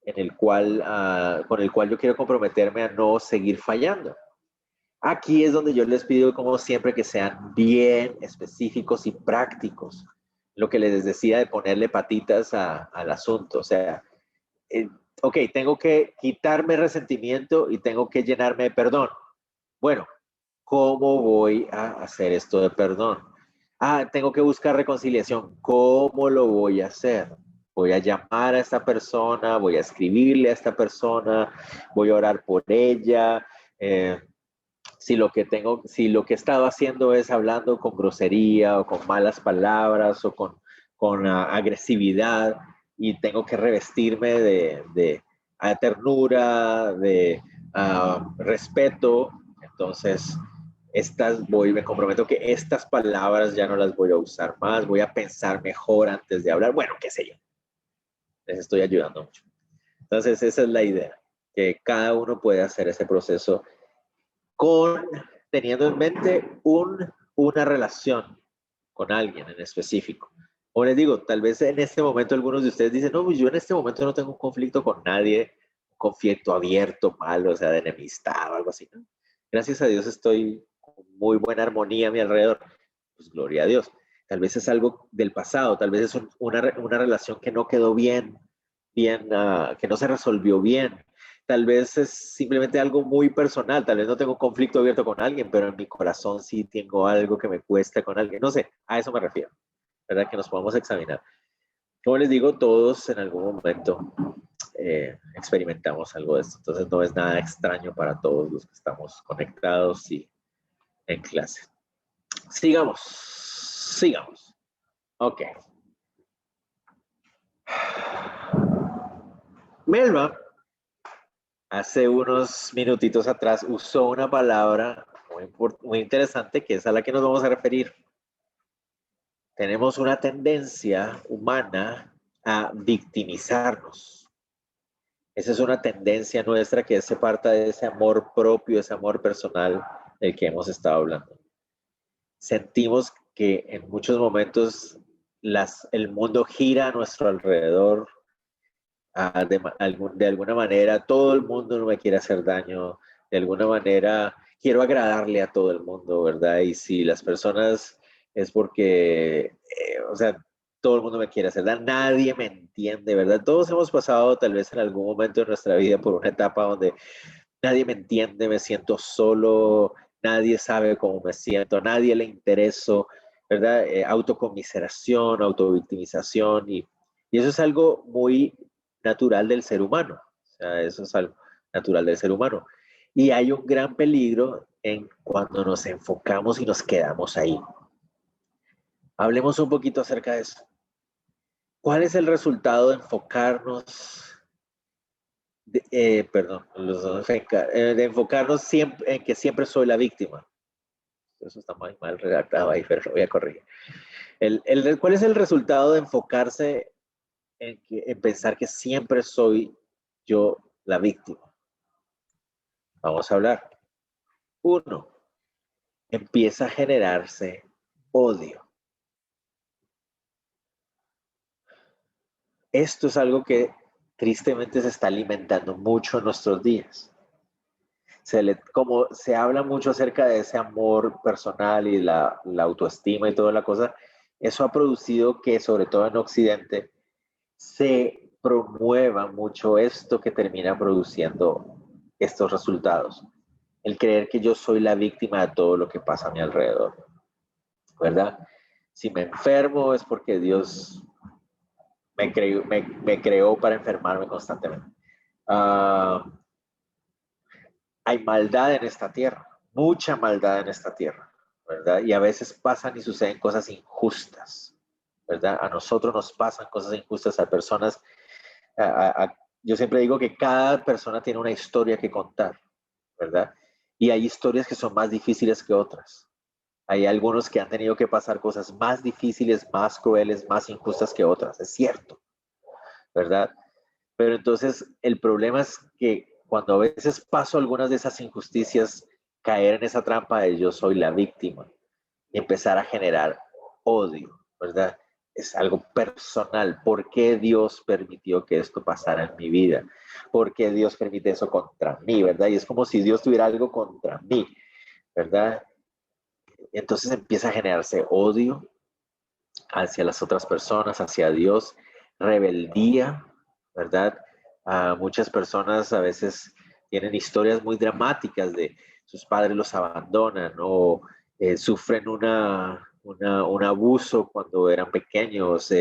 con el cual yo quiero comprometerme a no seguir fallando. Aquí es donde yo les pido, como siempre, que sean bien específicos y prácticos. Lo que les decía de ponerle patitas al asunto. O sea, ok, tengo que quitarme resentimiento y tengo que llenarme de perdón. Bueno, ¿cómo voy a hacer esto de perdón? Tengo que buscar reconciliación. ¿Cómo lo voy a hacer? Voy a llamar a esta persona, voy a escribirle a esta persona, voy a orar por ella. Si lo que he estado haciendo es hablando con grosería o con malas palabras o con agresividad, y tengo que revestirme de ternura, de respeto, entonces me comprometo que estas palabras ya no las voy a usar más, voy a pensar mejor antes de hablar, bueno, qué sé yo. Les estoy ayudando mucho. Entonces, esa es la idea, que cada uno puede hacer ese proceso teniendo en mente una relación con alguien en específico. O les digo, tal vez en este momento algunos de ustedes dicen, no, pues yo en este momento no tengo un conflicto con nadie, un conflicto abierto, malo, o sea, de enemistad o algo así, ¿no? Gracias a Dios estoy con muy buena armonía a mi alrededor. Pues gloria a Dios. Tal vez es algo del pasado, tal vez es una relación que no quedó bien, que no se resolvió bien. Tal vez es simplemente algo muy personal, tal vez no tengo un conflicto abierto con alguien, pero en mi corazón sí tengo algo que me cuesta con alguien. No sé, a eso me refiero, ¿verdad? Que nos podamos examinar. como les digo, todos en algún momento experimentamos algo de esto. Entonces no es nada extraño para todos los que estamos conectados y en clase. Sigamos. Ok. Melba, hace unos minutitos atrás, usó una palabra muy interesante que es a la que nos vamos a referir. Tenemos una tendencia humana a victimizarnos. Esa es una tendencia nuestra que se parta de ese amor propio, ese amor personal del que hemos estado hablando. Sentimos que en muchos momentos el mundo gira a nuestro alrededor. De alguna manera, todo el mundo no me quiere hacer daño. De alguna manera, quiero agradarle a todo el mundo, ¿verdad? Y si las personas es porque, o sea, todo el mundo me quiere hacer daño, nadie me entiende, ¿verdad? Todos hemos pasado tal vez en algún momento de nuestra vida por una etapa donde nadie me entiende, me siento solo, nadie sabe cómo me siento, a nadie le intereso, ¿verdad? Autocomiseración, autovictimización, y eso es algo muy natural del ser humano. O sea, eso es algo natural del ser humano. Y hay un gran peligro en cuando nos enfocamos y nos quedamos ahí. Hablemos un poquito acerca de eso. ¿Cuál es el resultado de enfocarnos? De enfocarnos siempre en que siempre soy la víctima. Eso está muy mal redactado ahí, pero lo voy a corregir. ¿Cuál es el resultado de enfocarse en pensar que siempre soy yo la víctima? Vamos a hablar. 1. Empieza a generarse odio. Esto es algo que tristemente se está alimentando mucho en nuestros días. Como se habla mucho acerca de ese amor personal y la autoestima y toda la cosa, eso ha producido que, sobre todo en Occidente, se promueva mucho esto que termina produciendo estos resultados. El creer que yo soy la víctima de todo lo que pasa a mi alrededor, ¿verdad? Si me enfermo es porque Dios me creó para enfermarme constantemente. Hay maldad en esta tierra, mucha maldad en esta tierra, ¿verdad? Y a veces pasan y suceden cosas injustas, ¿verdad? A nosotros nos pasan cosas injustas, a personas. Yo siempre digo que cada persona tiene una historia que contar, ¿verdad? Y hay historias que son más difíciles que otras. Hay algunos que han tenido que pasar cosas más difíciles, más crueles, más injustas que otras, es cierto, ¿verdad? Pero entonces el problema es que cuando a veces paso algunas de esas injusticias, caer en esa trampa de yo soy la víctima y empezar a generar odio, ¿verdad? Es algo personal. ¿Por qué Dios permitió que esto pasara en mi vida? ¿Por qué Dios permite eso contra mí, verdad? Y es como si Dios tuviera algo contra mí, ¿verdad? Entonces empieza a generarse odio hacia las otras personas, hacia Dios, rebeldía, ¿verdad? Muchas personas a veces tienen historias muy dramáticas de sus padres los abandonan o sufren un abuso cuando eran pequeños,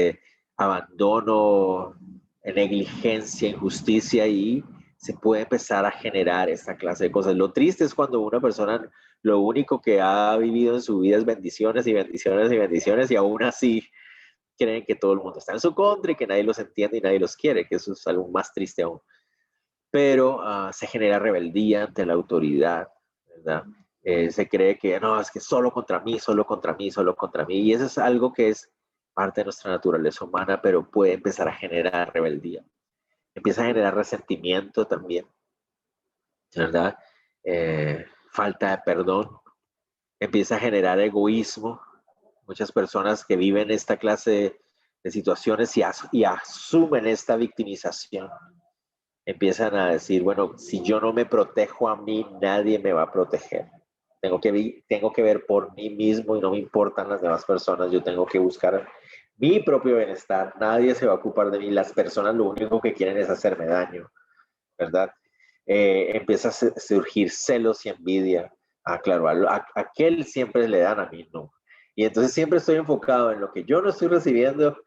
abandono, negligencia, injusticia, y se puede empezar a generar esta clase de cosas. Lo triste es cuando una persona lo único que ha vivido en su vida es bendiciones y bendiciones y bendiciones, y aún así creen que todo el mundo está en su contra y que nadie los entiende y nadie los quiere, que eso es algo más triste aún. Pero se genera rebeldía ante la autoridad, ¿verdad? Se cree que no, es que solo contra mí, solo contra mí, solo contra mí. Y eso es algo que es parte de nuestra naturaleza humana, pero puede empezar a generar rebeldía. Empieza a generar resentimiento también, ¿verdad? Falta de perdón. Empieza a generar egoísmo. Muchas personas que viven esta clase de situaciones y asumen esta victimización, empiezan a decir, bueno, si yo no me protejo a mí, nadie me va a proteger. Tengo que ver por mí mismo y no me importan las demás personas. Yo tengo que buscar mi propio bienestar. Nadie se va a ocupar de mí. Las personas lo único que quieren es hacerme daño, ¿verdad? Empieza a surgir celos y envidia. Claro, a aquel siempre le dan, a mí no. Y entonces siempre estoy enfocado en lo que yo no estoy recibiendo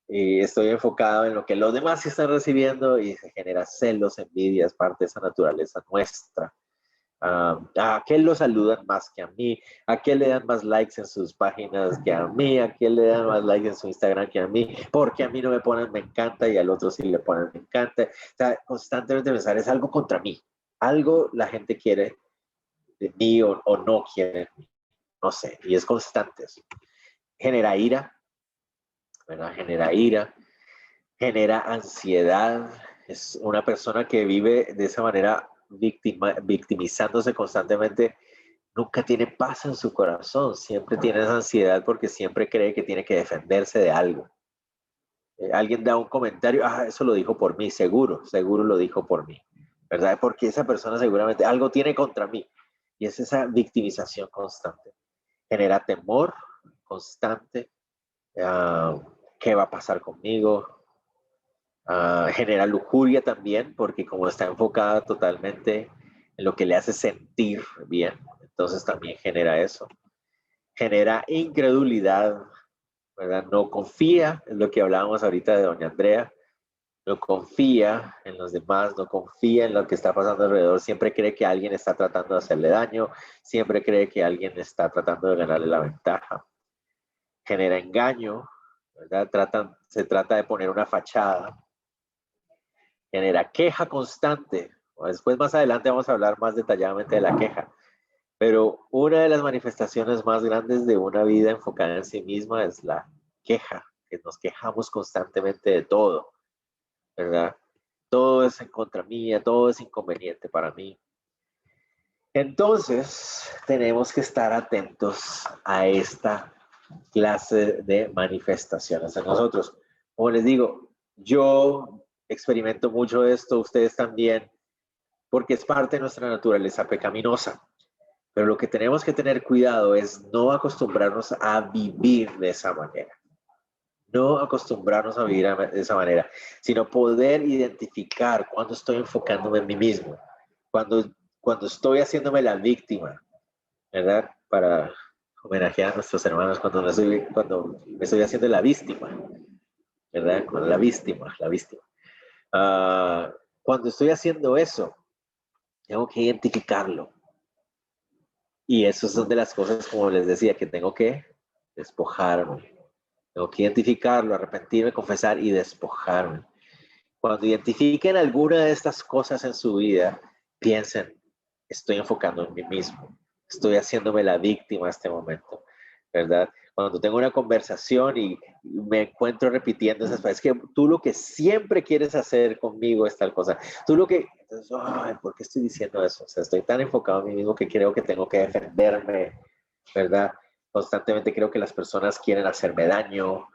y estoy enfocado en lo que los demás sí están recibiendo y se genera celos, envidia, es parte de esa naturaleza nuestra. ¿A qué lo saludan más que a mí? ¿A qué le dan más likes en sus páginas que a mí? ¿A qué le dan más likes en su Instagram que a mí? Porque a mí no me ponen me encanta y al otro sí le ponen me encanta. O sea, constantemente pensar es algo contra mí. Algo la gente quiere de mí o no quiere de mí. No sé, y es constante eso. Genera ira, ¿verdad? Genera ira, genera ansiedad. Es una persona que vive de esa manera victimizándose constantemente, nunca tiene paz en su corazón, siempre tiene esa ansiedad porque siempre cree que tiene que defenderse de algo. Alguien da un comentario, eso lo dijo por mí, seguro lo dijo por mí, ¿verdad? Porque esa persona seguramente algo tiene contra mí. Y es esa victimización constante. Genera temor constante. ¿Qué va a pasar conmigo? Genera lujuria también, porque como está enfocada totalmente en lo que le hace sentir bien, entonces también genera eso. Genera incredulidad, ¿verdad? No confía, es lo que hablábamos ahorita de doña Andrea, no confía en los demás, no confía en lo que está pasando alrededor, siempre cree que alguien está tratando de hacerle daño, siempre cree que alguien está tratando de ganarle la ventaja. Genera engaño, ¿verdad? Se trata de poner una fachada. Genera queja constante. Después, más adelante, vamos a hablar más detalladamente de la queja. Pero una de las manifestaciones más grandes de una vida enfocada en sí misma es la queja, que nos quejamos constantemente de todo, ¿verdad? Todo es en contra mía, todo es inconveniente para mí. Entonces, tenemos que estar atentos a esta clase de manifestaciones en nosotros. Como les digo, yo experimento mucho esto, ustedes también, porque es parte de nuestra naturaleza pecaminosa. Pero lo que tenemos que tener cuidado es no acostumbrarnos a vivir de esa manera. No acostumbrarnos a vivir de esa manera, sino poder identificar cuando estoy enfocándome en mí mismo, cuando estoy haciéndome la víctima, ¿verdad? Para homenajear a nuestros hermanos, cuando me estoy haciendo la víctima, ¿verdad? Con la víctima. Cuando estoy haciendo eso, tengo que identificarlo. Y eso son de las cosas, como les decía, que tengo que despojarme. Tengo que identificarlo, arrepentirme, confesar y despojarme. Cuando identifiquen alguna de estas cosas en su vida, piensen, estoy enfocando en mí mismo. Estoy haciéndome la víctima en este momento, ¿verdad? Cuando tengo una conversación y me encuentro repitiendo esas cosas, es que tú lo que siempre quieres hacer conmigo es tal cosa. Tú lo que... Entonces, ¿por qué estoy diciendo eso? O sea, estoy tan enfocado en mí mismo que creo que tengo que defenderme, ¿verdad? Constantemente creo que las personas quieren hacerme daño.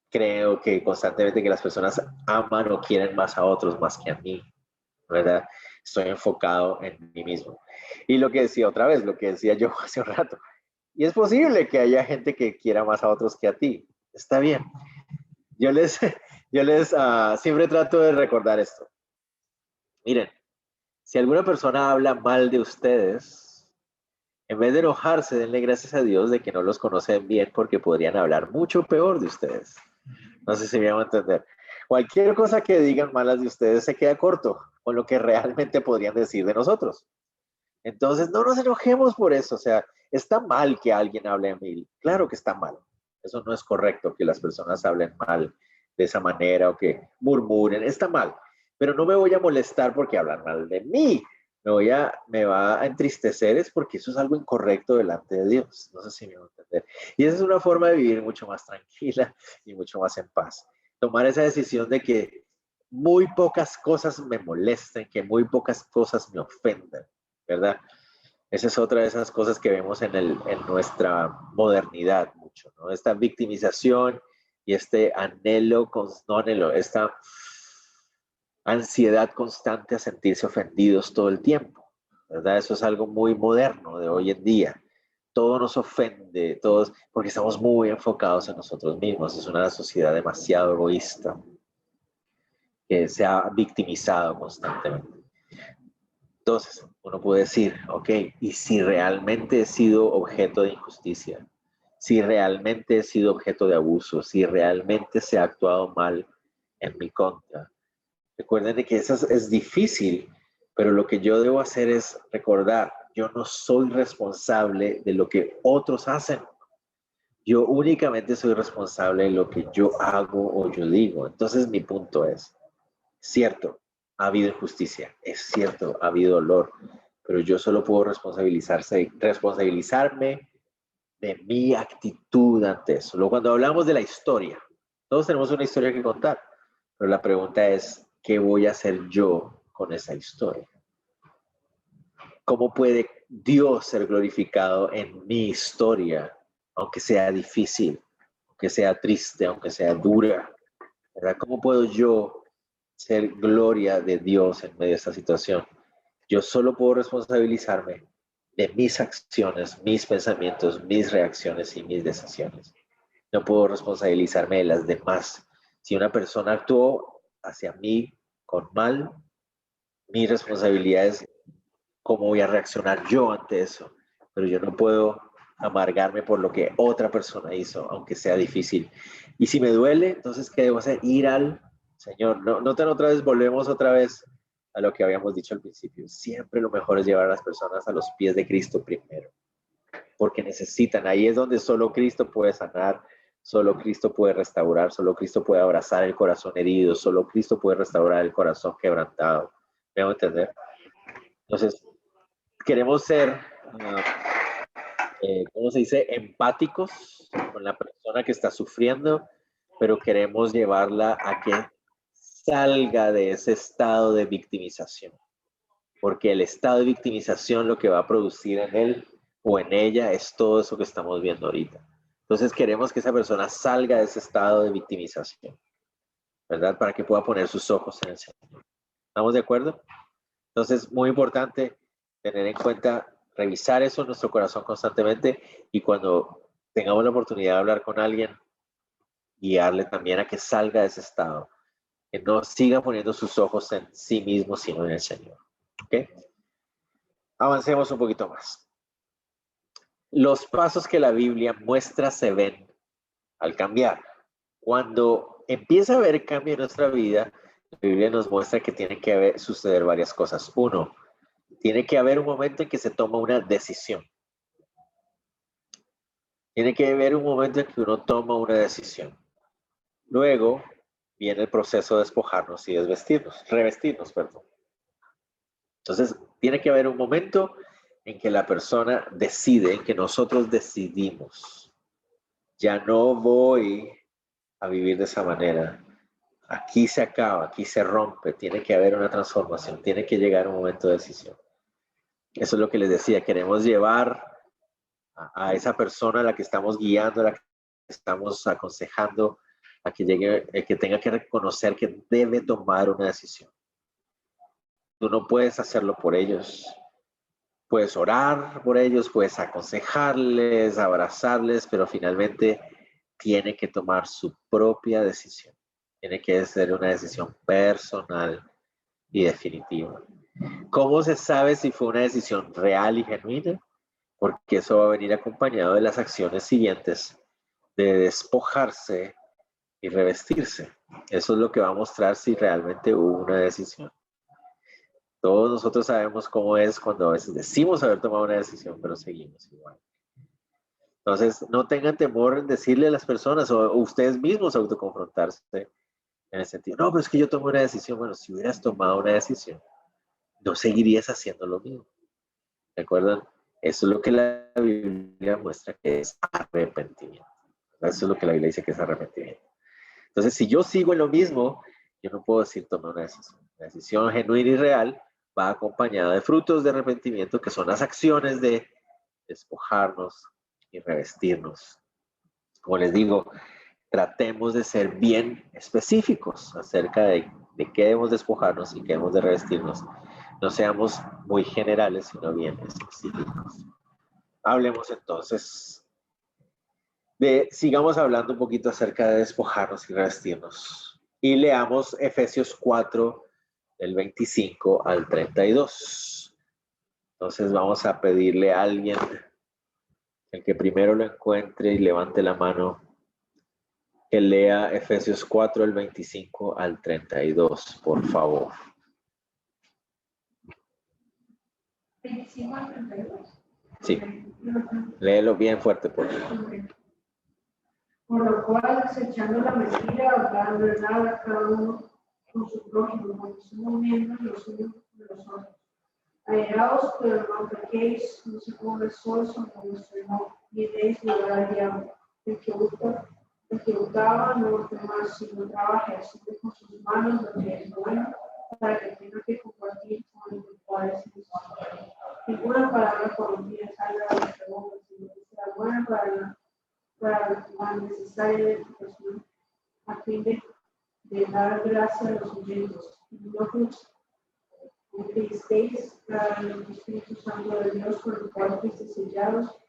Creo que constantemente que las personas aman o quieren más a otros más que a mí, ¿verdad? Estoy enfocado en mí mismo. Y lo que decía otra vez, lo que decía yo hace un rato, y es posible que haya gente que quiera más a otros que a ti. Está bien. Yo les siempre trato de recordar esto. Miren, si alguna persona habla mal de ustedes, en vez de enojarse, denle gracias a Dios de que no los conocen bien porque podrían hablar mucho peor de ustedes. No sé si me van a entender. Cualquier cosa que digan malas de ustedes se queda corto con lo que realmente podrían decir de nosotros. Entonces, no nos enojemos por eso. O sea, está mal que alguien hable de mí. Claro que está mal. Eso no es correcto que las personas hablen mal de esa manera o que murmuren. Está mal. Pero no me voy a molestar porque hablan mal de mí. Me va a entristecer es porque eso es algo incorrecto delante de Dios. No sé si me va a entender. Y esa es una forma de vivir mucho más tranquila y mucho más en paz. Tomar esa decisión de que muy pocas cosas me molesten, que muy pocas cosas me ofendan, ¿verdad? Esa es otra de esas cosas que vemos en nuestra modernidad mucho, ¿no? Esta victimización y este esta ansiedad constante a sentirse ofendidos todo el tiempo, ¿verdad? Eso es algo muy moderno de hoy en día. Todo nos ofende, porque estamos muy enfocados en nosotros mismos. Es una sociedad demasiado egoísta que se ha victimizado constantemente. Entonces, uno puede decir, ok, ¿y si realmente he sido objeto de injusticia? si realmente he sido objeto de abuso, si realmente se ha actuado mal en mi contra. Recuerden de que eso es difícil, pero lo que yo debo hacer es recordar, yo no soy responsable de lo que otros hacen. Yo únicamente soy responsable de lo que yo hago o yo digo. Entonces mi punto es, cierto, ha habido injusticia, es cierto, ha habido dolor, pero yo solo puedo responsabilizarme de mi actitud ante eso. Luego, cuando hablamos de la historia, todos tenemos una historia que contar, pero la pregunta es, ¿qué voy a hacer yo con esa historia? ¿Cómo puede Dios ser glorificado en mi historia, aunque sea difícil, aunque sea triste, aunque sea dura? ¿Verdad? ¿Cómo puedo yo ser gloria de Dios en medio de esta situación? Yo solo puedo responsabilizarme de mis acciones, mis pensamientos, mis reacciones y mis decisiones. No puedo responsabilizarme de las demás. Si una persona actuó hacia mí con mal, mi responsabilidad es cómo voy a reaccionar yo ante eso. Pero yo no puedo amargarme por lo que otra persona hizo, aunque sea difícil. Y si me duele, entonces, ¿qué debo hacer? Ir al Señor. No tan otra vez, volvemos otra vez a lo que habíamos dicho al principio. Siempre lo mejor es llevar a las personas a los pies de Cristo primero, porque necesitan. Ahí es donde solo Cristo puede sanar, solo Cristo puede restaurar, solo Cristo puede abrazar el corazón herido, solo Cristo puede restaurar el corazón quebrantado. ¿Me hago entender? Entonces, queremos ser, ¿cómo se dice? Empáticos con la persona que está sufriendo, pero queremos llevarla a que salga de ese estado de victimización. Porque el estado de victimización lo que va a producir en él o en ella es todo eso que estamos viendo ahorita. Entonces queremos que esa persona salga de ese estado de victimización, ¿verdad? Para que pueda poner sus ojos en el Señor. ¿Estamos de acuerdo? Entonces, muy importante tener en cuenta, revisar eso en nuestro corazón constantemente y cuando tengamos la oportunidad de hablar con alguien, guiarle también a que salga de ese estado, que no siga poniendo sus ojos en sí mismo, sino en el Señor. ¿Ok? Avancemos un poquito más. Los pasos que la Biblia muestra se ven al cambiar. Cuando empieza a haber cambio en nuestra vida, la Biblia nos muestra que tiene que suceder varias cosas. Uno, tiene que haber un momento en que se toma una decisión. Tiene que haber un momento en que uno toma una decisión. Luego viene el proceso de despojarnos y revestirnos. Entonces, tiene que haber un momento en que la persona decide, en que nosotros decidimos. Ya no voy a vivir de esa manera. Aquí se acaba, aquí se rompe. Tiene que haber una transformación, tiene que llegar un momento de decisión. Eso es lo que les decía, queremos llevar a esa persona a la que estamos guiando, a la que estamos aconsejando, a que llegue, que tenga que reconocer que debe tomar una decisión. Tú no puedes hacerlo por ellos. Puedes orar por ellos, puedes aconsejarles, abrazarles, pero finalmente tiene que tomar su propia decisión. Tiene que ser una decisión personal y definitiva. ¿Cómo se sabe si fue una decisión real y genuina? Porque eso va a venir acompañado de las acciones siguientes, de despojarse y revestirse. Eso es lo que va a mostrar si realmente hubo una decisión. Todos nosotros sabemos cómo es cuando a veces decimos haber tomado una decisión, pero seguimos igual. Entonces, no tengan temor en decirle a las personas o ustedes mismos autoconfrontarse en el sentido, no, pero es que yo tomé una decisión. Bueno, si hubieras tomado una decisión, no seguirías haciendo lo mismo. ¿De acuerdo? Eso es lo que la Biblia muestra que es arrepentimiento. Eso es lo que la Biblia dice que es arrepentimiento. Entonces, si yo sigo en lo mismo, yo no puedo decir tomar una decisión. La decisión genuina y real va acompañada de frutos de arrepentimiento, que son las acciones de despojarnos y revestirnos. Como les digo, tratemos de ser bien específicos acerca de qué debemos despojarnos y qué debemos de revestirnos. No seamos muy generales, sino bien específicos. Hablemos entonces sigamos hablando un poquito acerca de despojarnos y revestirnos. Y leamos Efesios 4, del 25 al 32. Entonces vamos a pedirle a alguien El que primero lo encuentre y levante la mano, que lea Efesios 4, el 25 al 32, por favor. 25 al 32. Sí, léelo bien fuerte, por favor. Por lo cual, desechando la mentira, hablaban verdad a cada uno con su prójimo, porque somos miembros los unos de los otros. Airaos, pero no pequéis, no se ponga el sol sobre vuestro enojo, ni deis lugar al diablo. El que hurtaba no hurte más, sino trabaje, haciendo con sus manos lo que es bueno, para que tenga que compartir con el cual es necesario. Ninguna palabra corrompida salga de vuestra boca, sino que sea buena para la necesaria edificación, a fin de dar gracia a los oyentes. Y no utiliceis el Espíritu Santo de Dios, por el cual fuiste sellados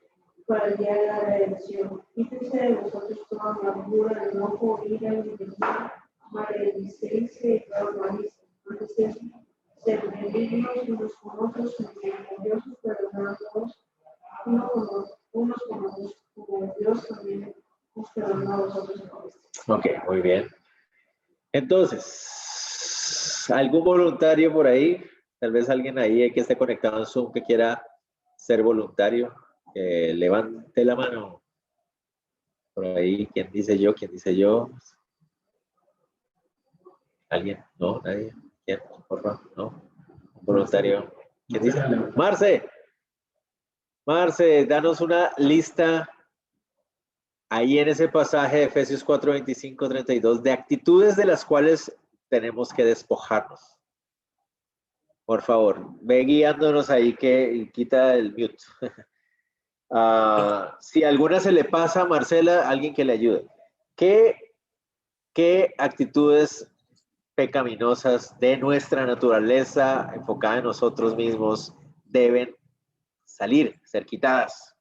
para el día de la redención. Quítense de vosotros toda amargura, enojo, ira, envidia, maledicencia y toda malicia. Antes de eso, ser benignos unos con otros, misericordiosos, perdonándonos unos con otros, como Dios también nos perdonó a vosotros en Cristo. Ok, muy bien. Entonces, ¿algún voluntario por ahí? Tal vez alguien ahí que esté conectado en Zoom que quiera ser voluntario. Levante la mano. Por ahí, ¿quién dice yo? ¿Quién dice yo? ¿Alguien? ¿No? ¿Nadie? ¿Quién? Por favor, ¿no? ¿Un voluntario? ¿Quién dice? Marce. Marce, danos una lista ahí en ese pasaje de Efesios 4, 25, 32 de actitudes de las cuales tenemos que despojarnos. Por favor, ve guiándonos ahí que quita el mute. Si alguna se le pasa a Marcela, alguien que le ayude. ¿Qué actitudes pecaminosas de nuestra naturaleza, enfocada en nosotros mismos, deben salir, ser quitadas?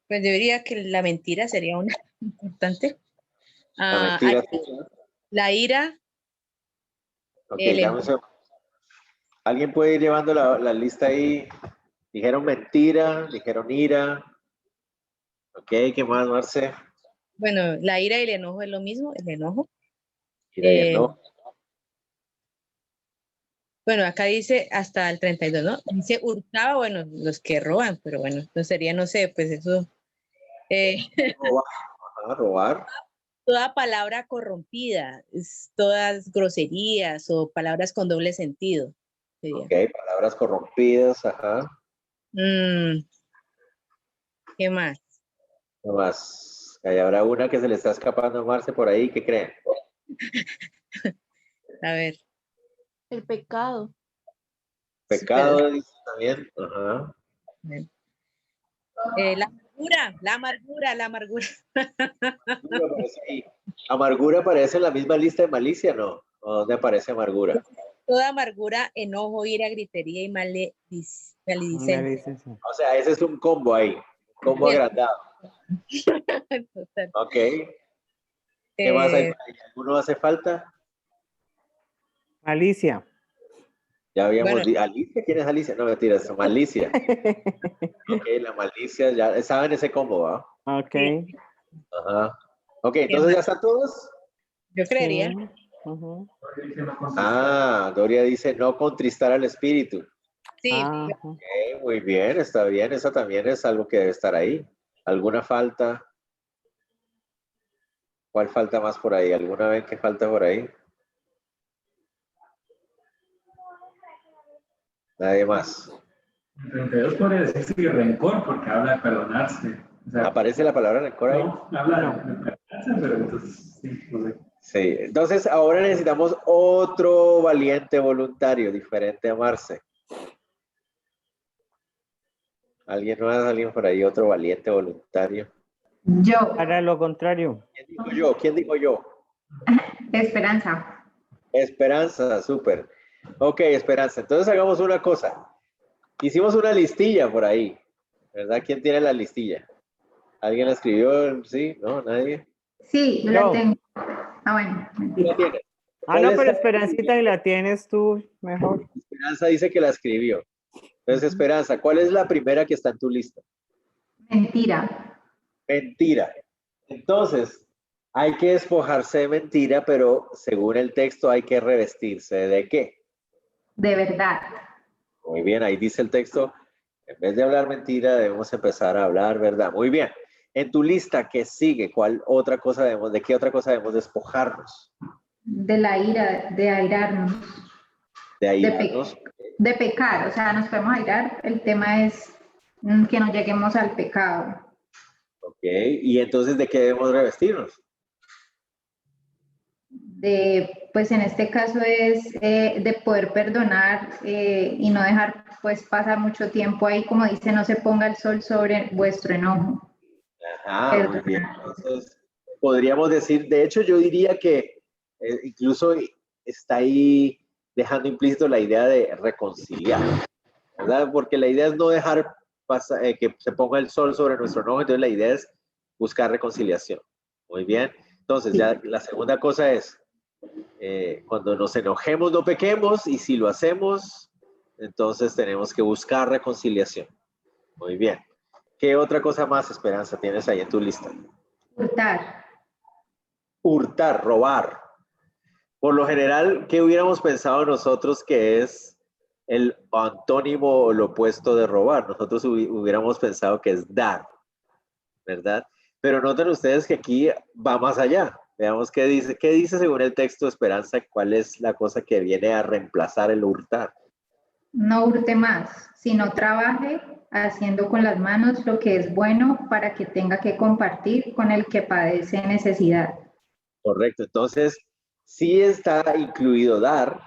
Pues yo diría que la mentira sería una importante. La mentira. La ira. Okay, ¿alguien puede ir llevando la lista ahí? Dijeron mentira, dijeron ira. Ok, ¿qué más, Marce? Bueno, la ira y el enojo es lo mismo, el enojo. Ira y enojo. Bueno, acá dice hasta el 32, ¿no? Dice hurtaba, bueno, los que roban, pero bueno, no sería, no sé, pues eso. Robar. Toda palabra corrompida, todas groserías o palabras con doble sentido. Sería. Ok, palabras corrompidas, ajá. ¿Qué más? ¿Qué más? Ahí habrá una que se le está escapando a Marce por ahí, ¿qué creen? A ver. El pecado. Pecado, dice también, ajá. La amargura. Amargura aparece en la misma lista de malicia, ¿no? ¿O dónde aparece amargura? Toda amargura, enojo, ira, gritería y maledicencia. O sea, ese es un combo ahí, un combo agrandado. Ok. ¿Qué más hay? ¿Alguno hace falta? Alicia. Ya habíamos dicho. ¿Alicia? ¿Quién es Alicia? No, mentiras, malicia. Ok, la malicia, ya saben ese combo, ¿va? Ok. Ajá. Ok, entonces ya están todos. Yo creería. Doria dice no contristar al espíritu. Sí. Okay, muy bien, está bien. Esa también es algo que debe estar ahí. ¿Alguna falta? ¿Cuál falta más por ahí? ¿Alguna vez que falta por ahí? Nadie más. En 32 podría decirse que rencor, porque habla de perdonarse. O sea, ¿aparece la palabra rencor ahí? No, habla de perdonarse, pero entonces sí, no sé. Sí, entonces ahora necesitamos otro valiente voluntario, diferente a Marce. ¿Alguien más? ¿Alguien por ahí? Otro valiente voluntario. Yo. Para lo contrario. ¿Quién dijo yo? ¿Quién dijo yo? Esperanza. Esperanza, súper. Ok, Esperanza. Entonces hagamos una cosa. Hicimos una listilla por ahí, ¿verdad? ¿Quién tiene la listilla? ¿Alguien la escribió? ¿Sí? ¿No? ¿Nadie? Sí, yo la tengo. Bueno. ¿La tienes? No, pero Esperancita, y la tienes tú mejor. Esperanza dice que la escribió. Entonces, Esperanza, ¿cuál es la primera que está en tu lista? Mentira. Mentira. Entonces, hay que despojarse de mentira, pero según el texto hay que revestirse ¿de qué? De verdad. Muy bien, ahí dice el texto, en vez de hablar mentira, debemos empezar a hablar verdad. Muy bien. En tu lista, ¿qué sigue? ¿Cuál otra cosa de qué otra cosa debemos despojarnos? De la ira, de airarnos. De airarnos. De pecar, o sea, nos podemos airar. El tema es que no lleguemos al pecado. Ok, y entonces, ¿de qué debemos revestirnos? Pues en este caso es de poder perdonar y no dejar pues pasar mucho tiempo ahí, como dice, no se ponga el sol sobre vuestro enojo. Ajá, muy bien. Entonces, podríamos decir, de hecho yo diría que incluso está ahí dejando implícito la idea de reconciliar, ¿verdad? Porque la idea es no dejar que se ponga el sol sobre nuestro enojo, entonces la idea es buscar reconciliación. Muy bien. Entonces, ya la segunda cosa es, cuando nos enojemos no pequemos, y si lo hacemos, entonces tenemos que buscar reconciliación. Muy bien. ¿Qué otra cosa más, Esperanza, tienes ahí en tu lista? Hurtar. Hurtar, robar. Por lo general, ¿qué hubiéramos pensado nosotros que es el antónimo o lo opuesto de robar? Nosotros hubiéramos pensado que es dar, ¿verdad? Pero noten ustedes que aquí va más allá. Veamos qué dice según el texto de Esperanza, cuál es la cosa que viene a reemplazar el hurtar. No hurte más, sino trabaje haciendo con las manos lo que es bueno para que tenga que compartir con el que padece necesidad. Correcto, entonces sí está incluido dar,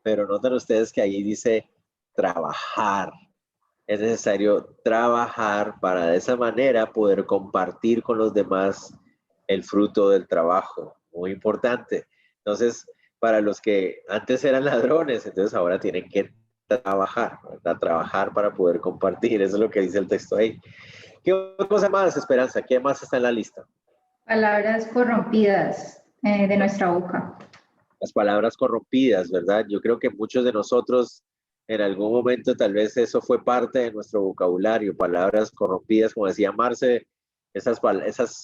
pero noten ustedes que ahí dice trabajar. Es necesario trabajar para de esa manera poder compartir con los demás el fruto del trabajo. Muy importante. Entonces, para los que antes eran ladrones, entonces ahora tienen que trabajar, ¿verdad? Trabajar para poder compartir. Eso es lo que dice el texto ahí. ¿Qué otra cosa más, Esperanza? ¿Qué más está en la lista? Palabras corrompidas de nuestra boca. Las palabras corrompidas, ¿verdad? Yo creo que muchos de nosotros en algún momento tal vez eso fue parte de nuestro vocabulario, palabras corrompidas, como decía Marce, esas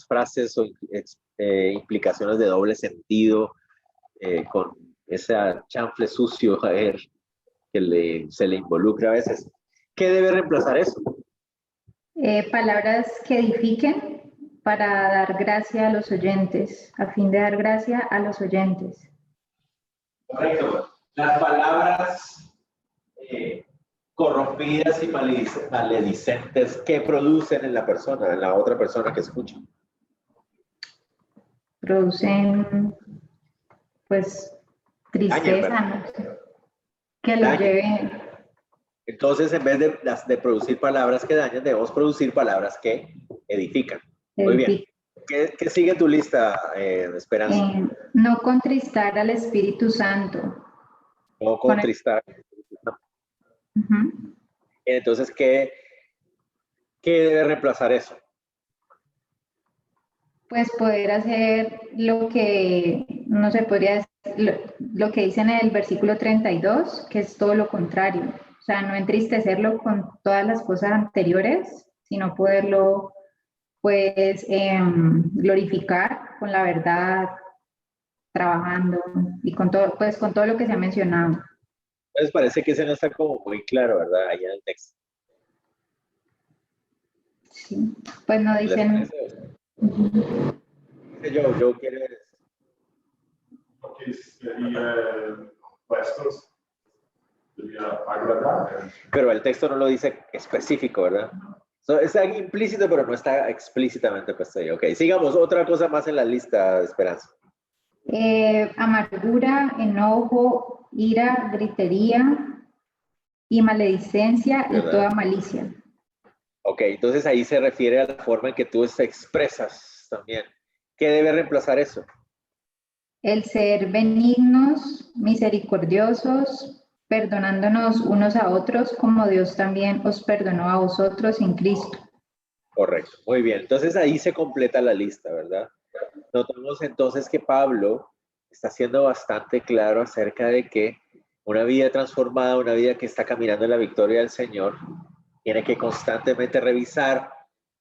frases o implicaciones de doble sentido, con ese chanfle sucio a ver, que se le involucra a veces. ¿Qué debe reemplazar eso? Palabras que edifiquen para dar gracia a los oyentes, a fin de dar gracia a los oyentes. Correcto. Las palabras corrompidas y maledicentes que producen en la persona, en la otra persona que escucha. Producen, pues, tristeza, ¿no? Que los lleven. Entonces, en vez de producir palabras que dañan, debemos producir palabras que edifican. Muy bien. ¿Qué sigue tu lista, Esperanza? No contristar al Espíritu Santo. No contristar. Entonces, ¿qué debe reemplazar eso? Pues poder hacer lo que, no se podría decir, lo que dice en el versículo 32, que es todo lo contrario. O sea, no entristecerlo con todas las cosas anteriores, sino poderlo, pues, glorificar con la verdad, trabajando y con todo, pues, con todo lo que se ha mencionado. Entonces parece que ese no está como muy claro, ¿verdad? Ahí en el texto. Sí, pues no dicen... Yo quiero... Porque sería puestos, sería agradable. Pero el texto no lo dice específico, ¿verdad? Está implícito, pero no está explícitamente puesto ahí. Ok, sigamos. Otra cosa más en la lista, Esperanza. Amargura, enojo, ira, gritería y maledicencia y toda malicia. Ok, entonces ahí se refiere a la forma en que tú te expresas también. ¿Qué debe reemplazar eso? El ser benignos, misericordiosos, perdonándonos unos a otros como Dios también os perdonó a vosotros en Cristo. Correcto, muy bien. Entonces ahí se completa la lista, ¿verdad? Notamos entonces que Pablo está siendo bastante claro acerca de que una vida transformada, una vida que está caminando en la victoria del Señor, tiene que constantemente revisar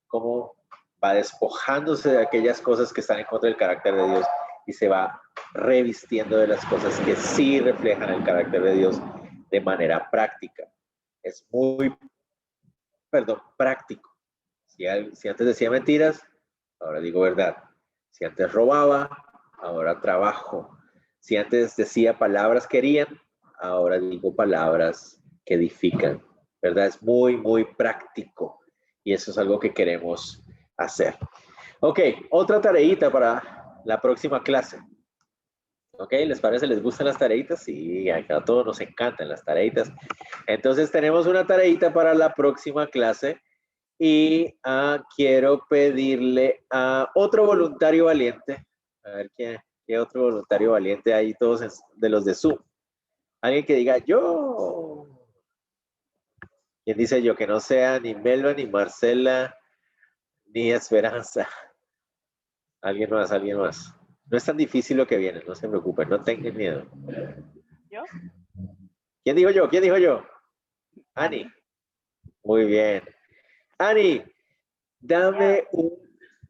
cómo va despojándose de aquellas cosas que están en contra del carácter de Dios y se va revistiendo de las cosas que sí reflejan el carácter de Dios de manera práctica. Es muy, práctico. Si antes decía mentiras, ahora digo verdad. Si antes robaba, ahora trabajo. Si antes decía palabras que herían, ahora digo palabras que edifican. ¿Verdad? Es muy, muy práctico. Y eso es algo que queremos hacer. Ok, otra tareita para la próxima clase. Ok, ¿les parece? ¿Les gustan las tareitas? Sí, acá a todos nos encantan las tareitas. Entonces tenemos una tareita para la próxima clase y quiero pedirle a otro voluntario valiente. A ver qué otro voluntario valiente hay, todos de los de Zoom. Alguien que diga yo. ¿Quién dice yo? Que no sea ni Melba, ni Marcela, ni Esperanza. Alguien más, alguien más. No es tan difícil lo que viene, no se preocupen, no tengan miedo. ¿Yo? ¿Quién dijo yo? ¿Quién dijo yo? Ani. Muy bien. Ani, dame un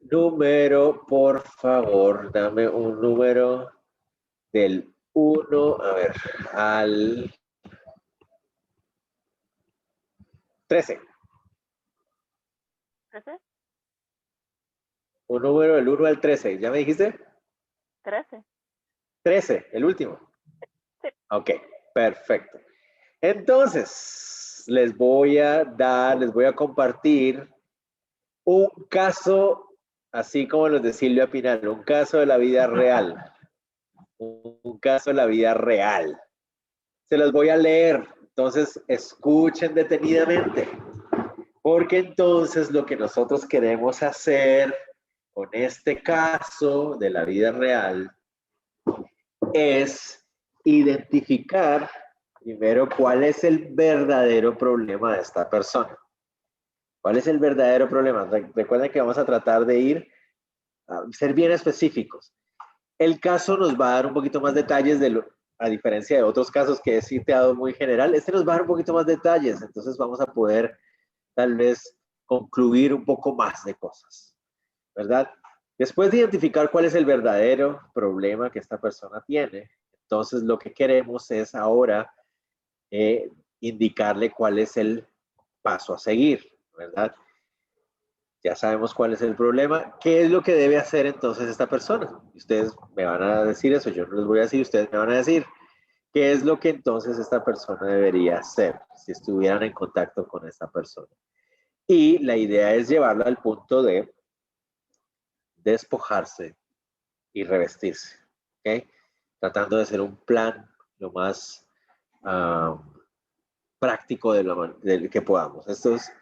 número, por favor. Dame un número del 1, a ver, al 13. ¿13? Un número del 1 al 13. ¿Ya me dijiste? 13. 13, el último. Sí. Ok, perfecto. Entonces, les voy a compartir un caso, así como los de Silvia Pinal, un caso de la vida real. Un caso de la vida real. Se los voy a leer, entonces escuchen detenidamente, porque entonces lo que nosotros queremos hacer con este caso de la vida real es identificar primero cuál es el verdadero problema de esta persona. ¿Cuál es el verdadero problema? Recuerden que vamos a tratar de ser bien específicos. El caso nos va a dar un poquito más detalles a diferencia de otros casos que he citado muy general. Este nos va a dar un poquito más detalles, entonces vamos a poder tal vez concluir un poco más de cosas, ¿verdad? Después de identificar cuál es el verdadero problema que esta persona tiene, entonces lo que queremos es ahora indicarle cuál es el paso a seguir, ¿verdad? Ya sabemos cuál es el problema. ¿Qué es lo que debe hacer entonces esta persona? Ustedes me van a decir eso, yo no les voy a decir, ustedes me van a decir qué es lo que entonces esta persona debería hacer si estuvieran en contacto con esta persona. Y la idea es llevarla al punto de despojarse y revestirse, ¿ok? Tratando de hacer un plan lo más práctico de que podamos. Esto es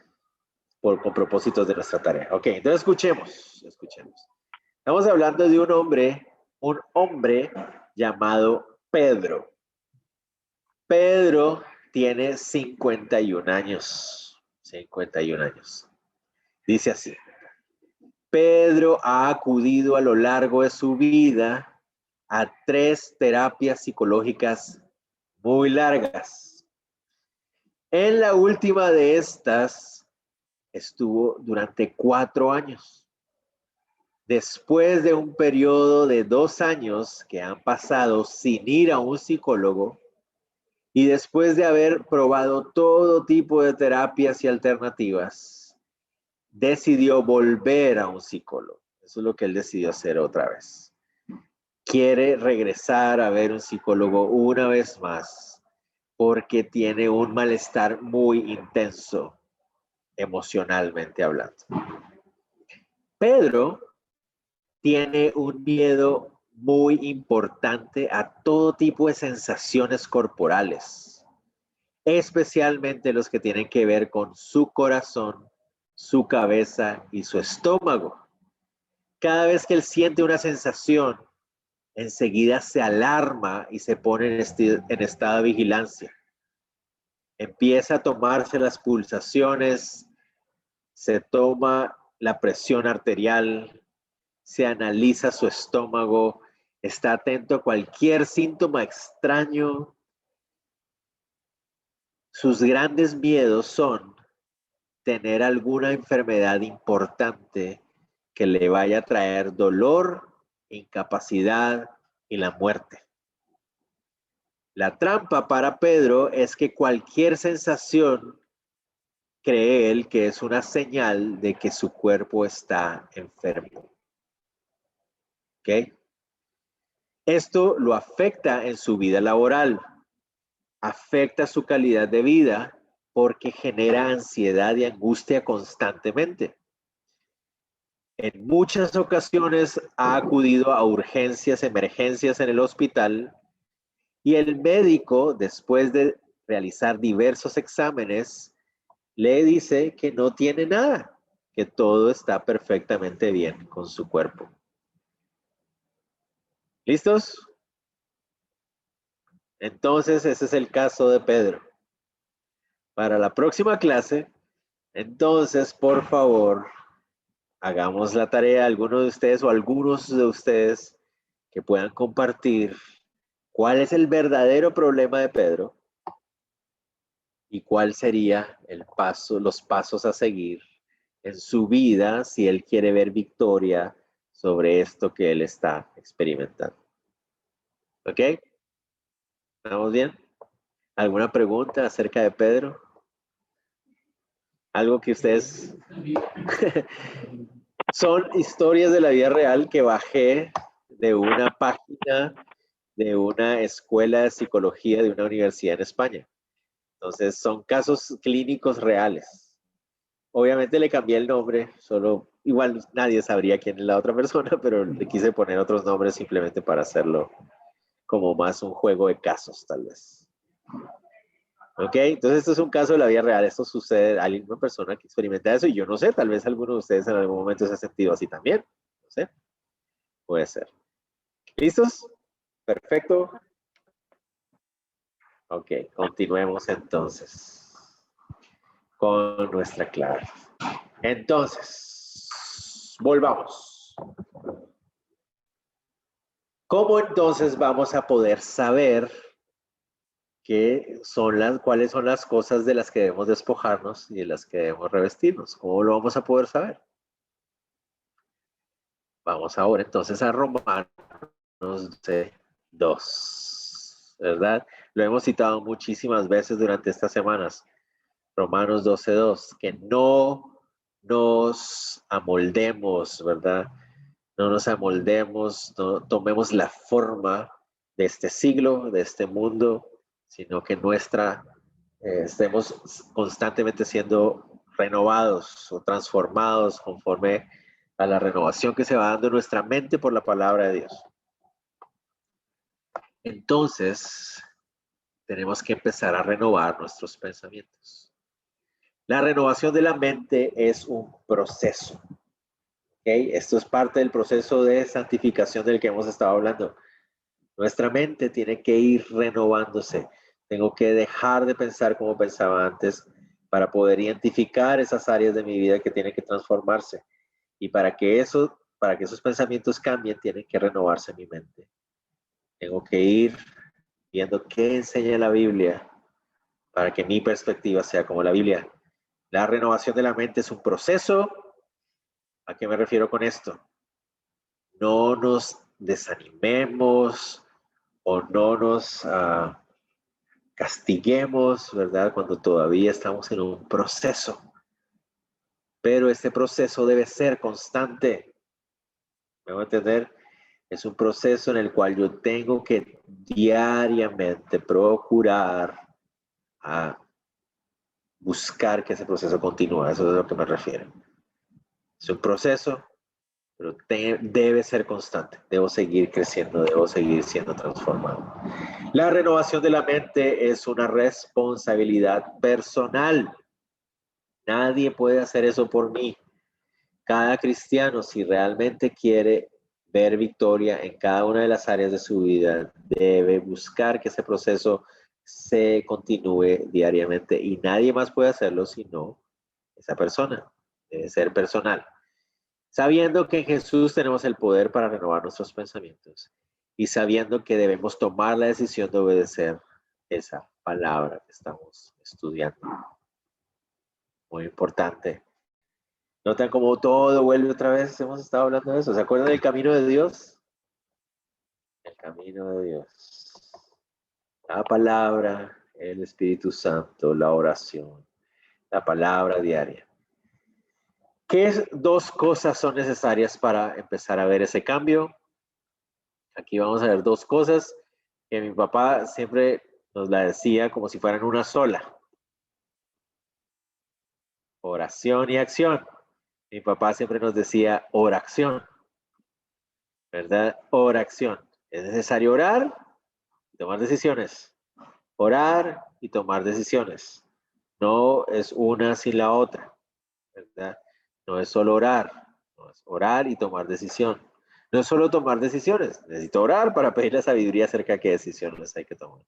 con propósitos de nuestra tarea. Ok, entonces escuchemos. Estamos hablando de un hombre llamado Pedro. Pedro tiene 51 años. 51 años. Dice así. Pedro ha acudido a lo largo de su vida a 3 terapias psicológicas muy largas. En la última de estas estuvo durante 4 años. Después de un periodo de 2 años que han pasado sin ir a un psicólogo y después de haber probado todo tipo de terapias y alternativas, decidió volver a un psicólogo. Eso es lo que él decidió hacer otra vez. Quiere regresar a ver un psicólogo una vez más porque tiene un malestar muy intenso emocionalmente hablando. Pedro tiene un miedo muy importante a todo tipo de sensaciones corporales, especialmente los que tienen que ver con su corazón, su cabeza y su estómago. Cada vez que él siente una sensación, enseguida se alarma y se pone en estado de vigilancia. Empieza a tomarse las pulsaciones, se toma la presión arterial, se analiza su estómago, está atento a cualquier síntoma extraño. Sus grandes miedos son tener alguna enfermedad importante que le vaya a traer dolor, incapacidad y la muerte. La trampa para Pedro es que cualquier sensación cree él que es una señal de que su cuerpo está enfermo. ¿Ok? Esto lo afecta en su vida laboral, afecta su calidad de vida porque genera ansiedad y angustia constantemente. En muchas ocasiones ha acudido a urgencias, emergencias en el hospital y el médico, después de realizar diversos exámenes, le dice que no tiene nada, que todo está perfectamente bien con su cuerpo. ¿Listos? Entonces, ese es el caso de Pedro. Para la próxima clase, entonces, por favor, hagamos la tarea, alguno de ustedes o algunos de ustedes que puedan compartir cuál es el verdadero problema de Pedro y cuál sería los pasos a seguir en su vida si él quiere ver victoria sobre esto que él está experimentando. ¿Ok? ¿Estamos bien? ¿Alguna pregunta acerca de Pedro? Algo que ustedes... Son historias de la vida real que bajé de una página de una escuela de psicología de una universidad en España. Entonces, son casos clínicos reales. Obviamente le cambié el nombre, solo igual nadie sabría quién es la otra persona, pero le quise poner otros nombres simplemente para hacerlo como más un juego de casos, tal vez. ¿Ok? Entonces, esto es un caso de la vida real. Esto sucede a alguna persona que experimenta eso y yo no sé, tal vez alguno de ustedes en algún momento se ha sentido así también. No sé. Puede ser. ¿Listos? Perfecto. Ok, continuemos entonces con nuestra clase. Entonces, volvamos. ¿Cómo entonces vamos a poder saber cuáles son las cosas de las que debemos despojarnos y de las que debemos revestirnos? ¿Cómo lo vamos a poder saber? Vamos ahora entonces a Romanos 12:2, ¿verdad? Lo hemos citado muchísimas veces durante estas semanas. Romanos 12:2, que no nos amoldemos, ¿verdad? No nos amoldemos, no tomemos la forma de este siglo, de este mundo, sino que estemos constantemente siendo renovados o transformados conforme a la renovación que se va dando en nuestra mente por la palabra de Dios. Entonces, tenemos que empezar a renovar nuestros pensamientos. La renovación de la mente es un proceso. ¿Okay? Esto es parte del proceso de santificación del que hemos estado hablando. Nuestra mente tiene que ir renovándose. Tengo que dejar de pensar como pensaba antes para poder identificar esas áreas de mi vida que tienen que transformarse. Y para que esos pensamientos cambien, tiene que renovarse mi mente. Tengo que ir viendo qué enseña la Biblia para que mi perspectiva sea como la Biblia. La renovación de la mente es un proceso. ¿A qué me refiero con esto? No nos desanimemos o no nos castiguemos, ¿verdad? Cuando todavía estamos en un proceso. Pero este proceso debe ser constante. ¿Me voy a entender? Es un proceso en el cual yo tengo que diariamente procurar buscar que ese proceso continúe. Eso es a lo que me refiero. Es un proceso, pero debe ser constante. Debo seguir creciendo, debo seguir siendo transformado. La renovación de la mente es una responsabilidad personal. Nadie puede hacer eso por mí. Cada cristiano, si realmente quiere ver victoria en cada una de las áreas de su vida, debe buscar que ese proceso se continúe diariamente y nadie más puede hacerlo sino esa persona. Debe ser personal. Sabiendo que en Jesús tenemos el poder para renovar nuestros pensamientos y sabiendo que debemos tomar la decisión de obedecer esa palabra que estamos estudiando. muy importante. ¿Notan cómo todo vuelve otra vez? Hemos estado hablando de eso. ¿Se acuerdan del camino de Dios? El camino de Dios. La palabra, el Espíritu Santo, la oración, la palabra diaria. ¿Qué dos cosas son necesarias para empezar a ver ese cambio? Aquí vamos a ver dos cosas que mi papá siempre nos la decía como si fueran una sola. Oración y acción. Mi papá siempre nos decía oración, ¿verdad? Oración. Es necesario orar y tomar decisiones. Orar y tomar decisiones. No es una sin la otra, ¿verdad? No es solo orar, no es orar y tomar decisión. No es solo tomar decisiones. Necesito orar para pedir la sabiduría acerca de qué decisiones hay que tomar.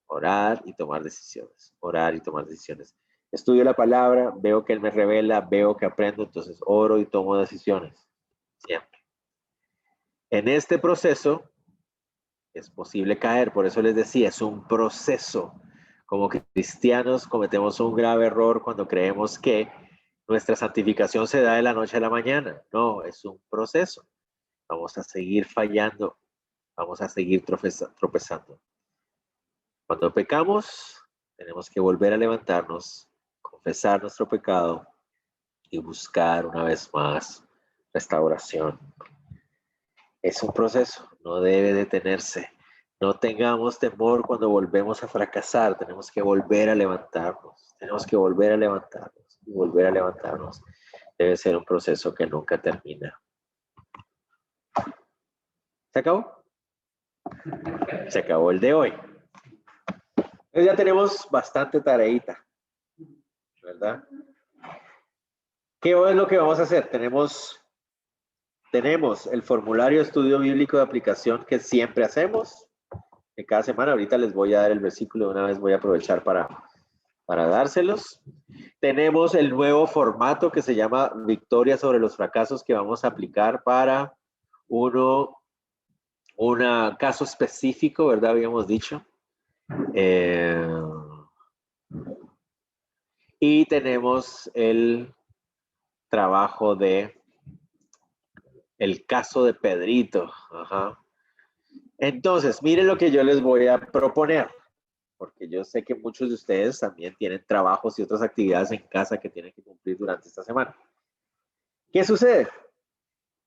Orar y tomar decisiones. Orar y tomar decisiones. Estudio la palabra, veo que Él me revela, veo que aprendo, entonces oro y tomo decisiones. Siempre. En este proceso es posible caer, por eso les decía, es un proceso. Como cristianos cometemos un grave error cuando creemos que nuestra santificación se da de la noche a la mañana. No, es un proceso. Vamos a seguir fallando, vamos a seguir tropezando. Cuando pecamos, tenemos que volver a levantarnos, confesar nuestro pecado y buscar una vez más restauración. Es un proceso, no debe detenerse. No tengamos temor cuando volvemos a fracasar, tenemos que volver a levantarnos, tenemos que volver a levantarnos y volver a levantarnos. Debe ser un proceso que nunca termina. ¿Se acabó? Se acabó el de hoy. Entonces ya tenemos bastante tareita, ¿verdad? ¿Qué es lo que vamos a hacer? Tenemos el formulario de estudio bíblico de aplicación que siempre hacemos. Que cada semana, ahorita les voy a dar el versículo, de una vez voy a aprovechar para dárselos. Tenemos el nuevo formato que se llama Victoria sobre los fracasos que vamos a aplicar para un caso específico, ¿verdad? Habíamos dicho. Y tenemos el trabajo de el caso de Pedrito. Ajá. Entonces, miren lo que yo les voy a proponer, porque yo sé que muchos de ustedes también tienen trabajos y otras actividades en casa que tienen que cumplir durante esta semana. ¿Qué sucede?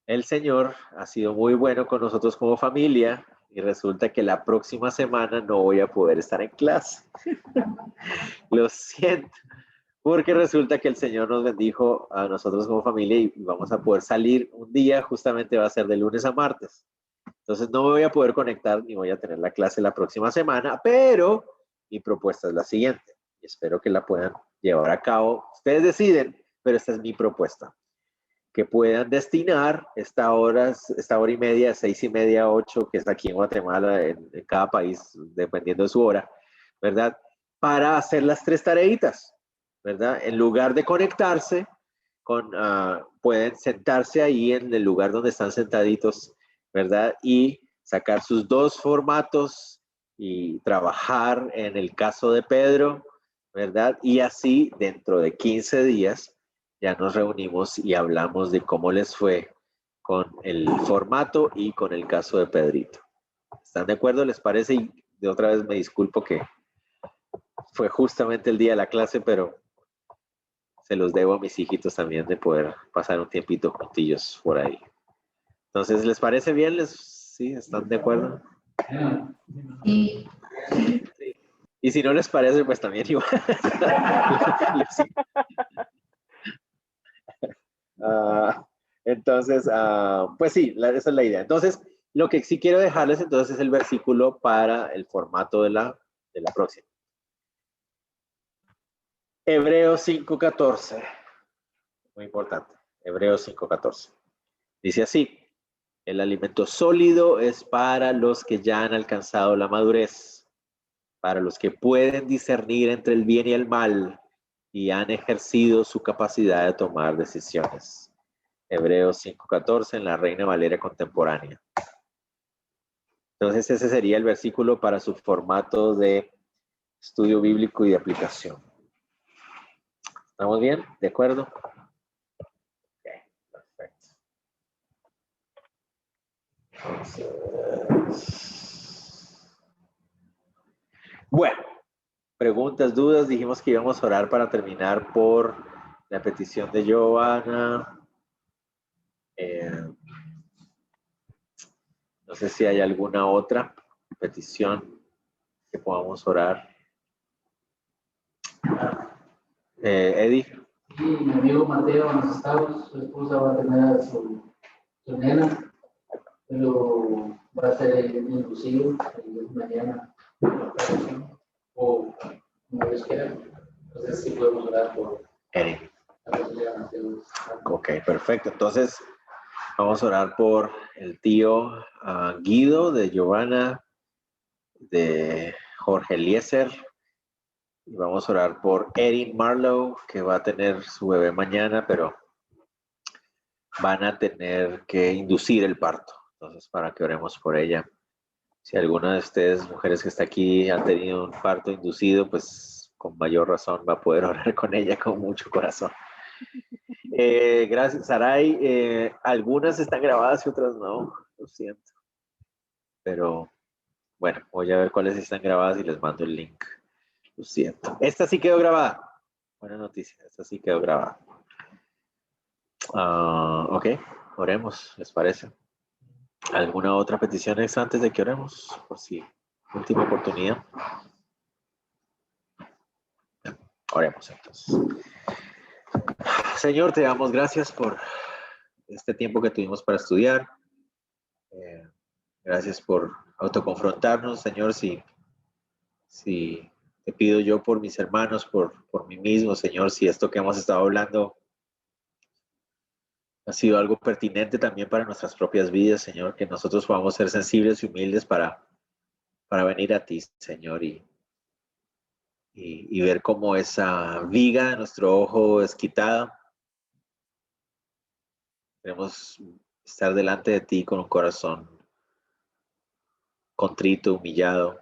El Señor ha sido muy bueno con nosotros como familia y resulta que la próxima semana no voy a poder estar en clase. Lo siento, porque resulta que el Señor nos bendijo a nosotros como familia y vamos a poder salir un día, justamente va a ser de lunes a martes. Entonces no me voy a poder conectar ni voy a tener la clase la próxima semana, pero mi propuesta es la siguiente y espero que la puedan llevar a cabo. Ustedes deciden, pero esta es mi propuesta. Que puedan destinar esta hora y media, 6:30 a 8, que es aquí en Guatemala, en cada país, dependiendo de su hora, ¿verdad? Para hacer las 3 tareitas, ¿verdad? En lugar de conectarse, pueden sentarse ahí en el lugar donde están sentaditos, ¿verdad? Y sacar sus 2 formatos y trabajar en el caso de Pedro, ¿verdad? Y así, dentro de 15 días, ya nos reunimos y hablamos de cómo les fue con el formato y con el caso de Pedrito. ¿Están de acuerdo? ¿Les parece? Y de otra vez me disculpo que fue justamente el día de la clase, pero se los debo a mis hijitos también de poder pasar un tiempito juntillos por ahí. Entonces, ¿les parece bien? ¿Sí? ¿Están de acuerdo? Sí. Sí. Y si no les parece, pues también igual. Entonces, pues sí, esa es la idea. Entonces, lo que sí quiero dejarles entonces es el versículo para el formato de la próxima. Hebreos 5:14. Muy importante. Hebreos 5:14. Dice así: el alimento sólido es para los que ya han alcanzado la madurez, para los que pueden discernir entre el bien y el mal y han ejercido su capacidad de tomar decisiones. Hebreos 5:14 en la Reina Valera contemporánea. Entonces ese sería el versículo para su formato de estudio bíblico y de aplicación. ¿Estamos bien? ¿De acuerdo? Ok, perfecto. Entonces, bueno, preguntas, dudas. Dijimos que íbamos a orar para terminar por la petición de Giovanna. No sé si hay alguna otra petición que podamos orar. Eddie. Sí, mi amigo Mateo en los Estados, su esposa va a tener a su nena, pero va a ser inducido mañana o como Dios quiera. Entonces sí podemos orar por Eddie. la familia Mateo. Ok, perfecto. Entonces vamos a orar por el tío Guido, de Giovanna, de Jorge Eliezer. Y vamos a orar por Erin Marlowe, que va a tener su bebé mañana, pero van a tener que inducir el parto. Entonces, para que oremos por ella. Si alguna de ustedes, mujeres que está aquí, ha tenido un parto inducido, pues con mayor razón va a poder orar con ella con mucho corazón. Gracias, Saray. Algunas están grabadas y otras no, lo siento. Pero bueno, voy a ver cuáles están grabadas y les mando el link. Lo siento. Esta sí quedó grabada. Buena noticia, esta sí quedó grabada. Ok, oremos, ¿les parece? ¿Alguna otra petición extra antes de que oremos? Por si, última oportunidad. Oremos entonces. Señor, te damos gracias por este tiempo que tuvimos para estudiar. Gracias por autoconfrontarnos, Señor. Si te pido yo por mis hermanos, por mí mismo, Señor, si esto que hemos estado hablando ha sido algo pertinente también para nuestras propias vidas, Señor, que nosotros podamos ser sensibles y humildes para venir a ti, Señor, y ver cómo esa viga de nuestro ojo es quitada. Queremos estar delante de ti con un corazón contrito, humillado,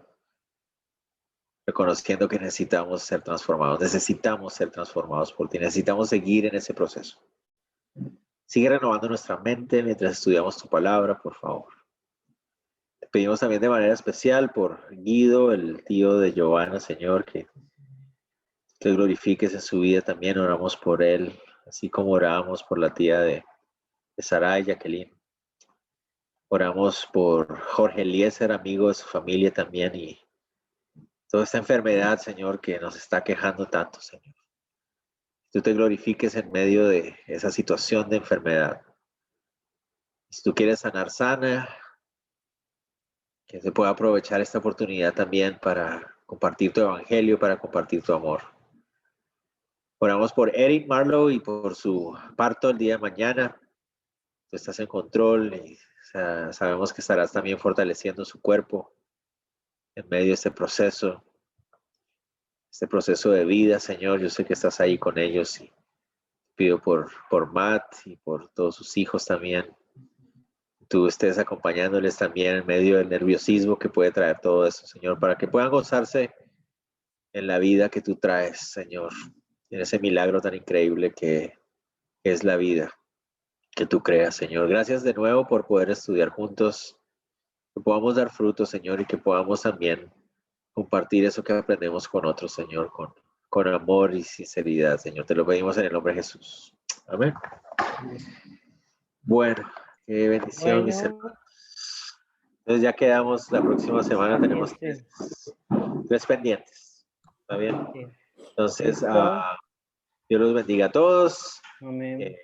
reconociendo que necesitamos ser transformados por ti, necesitamos seguir en ese proceso. Sigue renovando nuestra mente mientras estudiamos tu palabra, por favor. Te pedimos también de manera especial por Guido, el tío de Giovanna, Señor, que te glorifiques en su vida también. Oramos por él, así como oramos por la tía de Saray, Jacqueline. Oramos por Jorge Eliezer, amigo de su familia también, y toda esta enfermedad, Señor, que nos está quejando tanto, Señor. Tú te glorifiques en medio de esa situación de enfermedad. Si tú quieres sanar, sana. Que se pueda aprovechar esta oportunidad también para compartir tu evangelio, para compartir tu amor. Oramos por Erin Marlowe y por su parto el día de mañana. Tú estás en control y sabemos que estarás también fortaleciendo su cuerpo en medio de este proceso de vida, Señor. Yo sé que estás ahí con ellos y pido por Matt y por todos sus hijos también. Tú estés acompañándoles también en medio del nerviosismo que puede traer todo eso, Señor, para que puedan gozarse en la vida que tú traes, Señor, en ese milagro tan increíble que es la vida que tú creas, Señor. Gracias de nuevo por poder estudiar juntos, que podamos dar frutos, Señor, y que podamos también compartir eso que aprendemos con otros, Señor, con amor y sinceridad, Señor. Te lo pedimos en el nombre de Jesús. Amén. Bueno, qué bendición, mis hermanos. Entonces ya quedamos, la próxima semana tenemos tres pendientes. ¿Está bien? Entonces, Dios los bendiga a todos. Amén.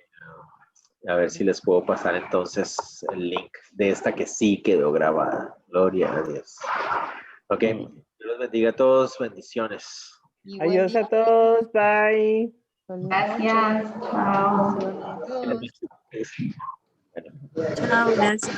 A ver si les puedo pasar entonces el link de esta que sí quedó grabada. Gloria a Dios. Ok, Dios los bendiga a todos. Bendiciones. Adiós a todos. Bye. Gracias. Chao. Chao, gracias.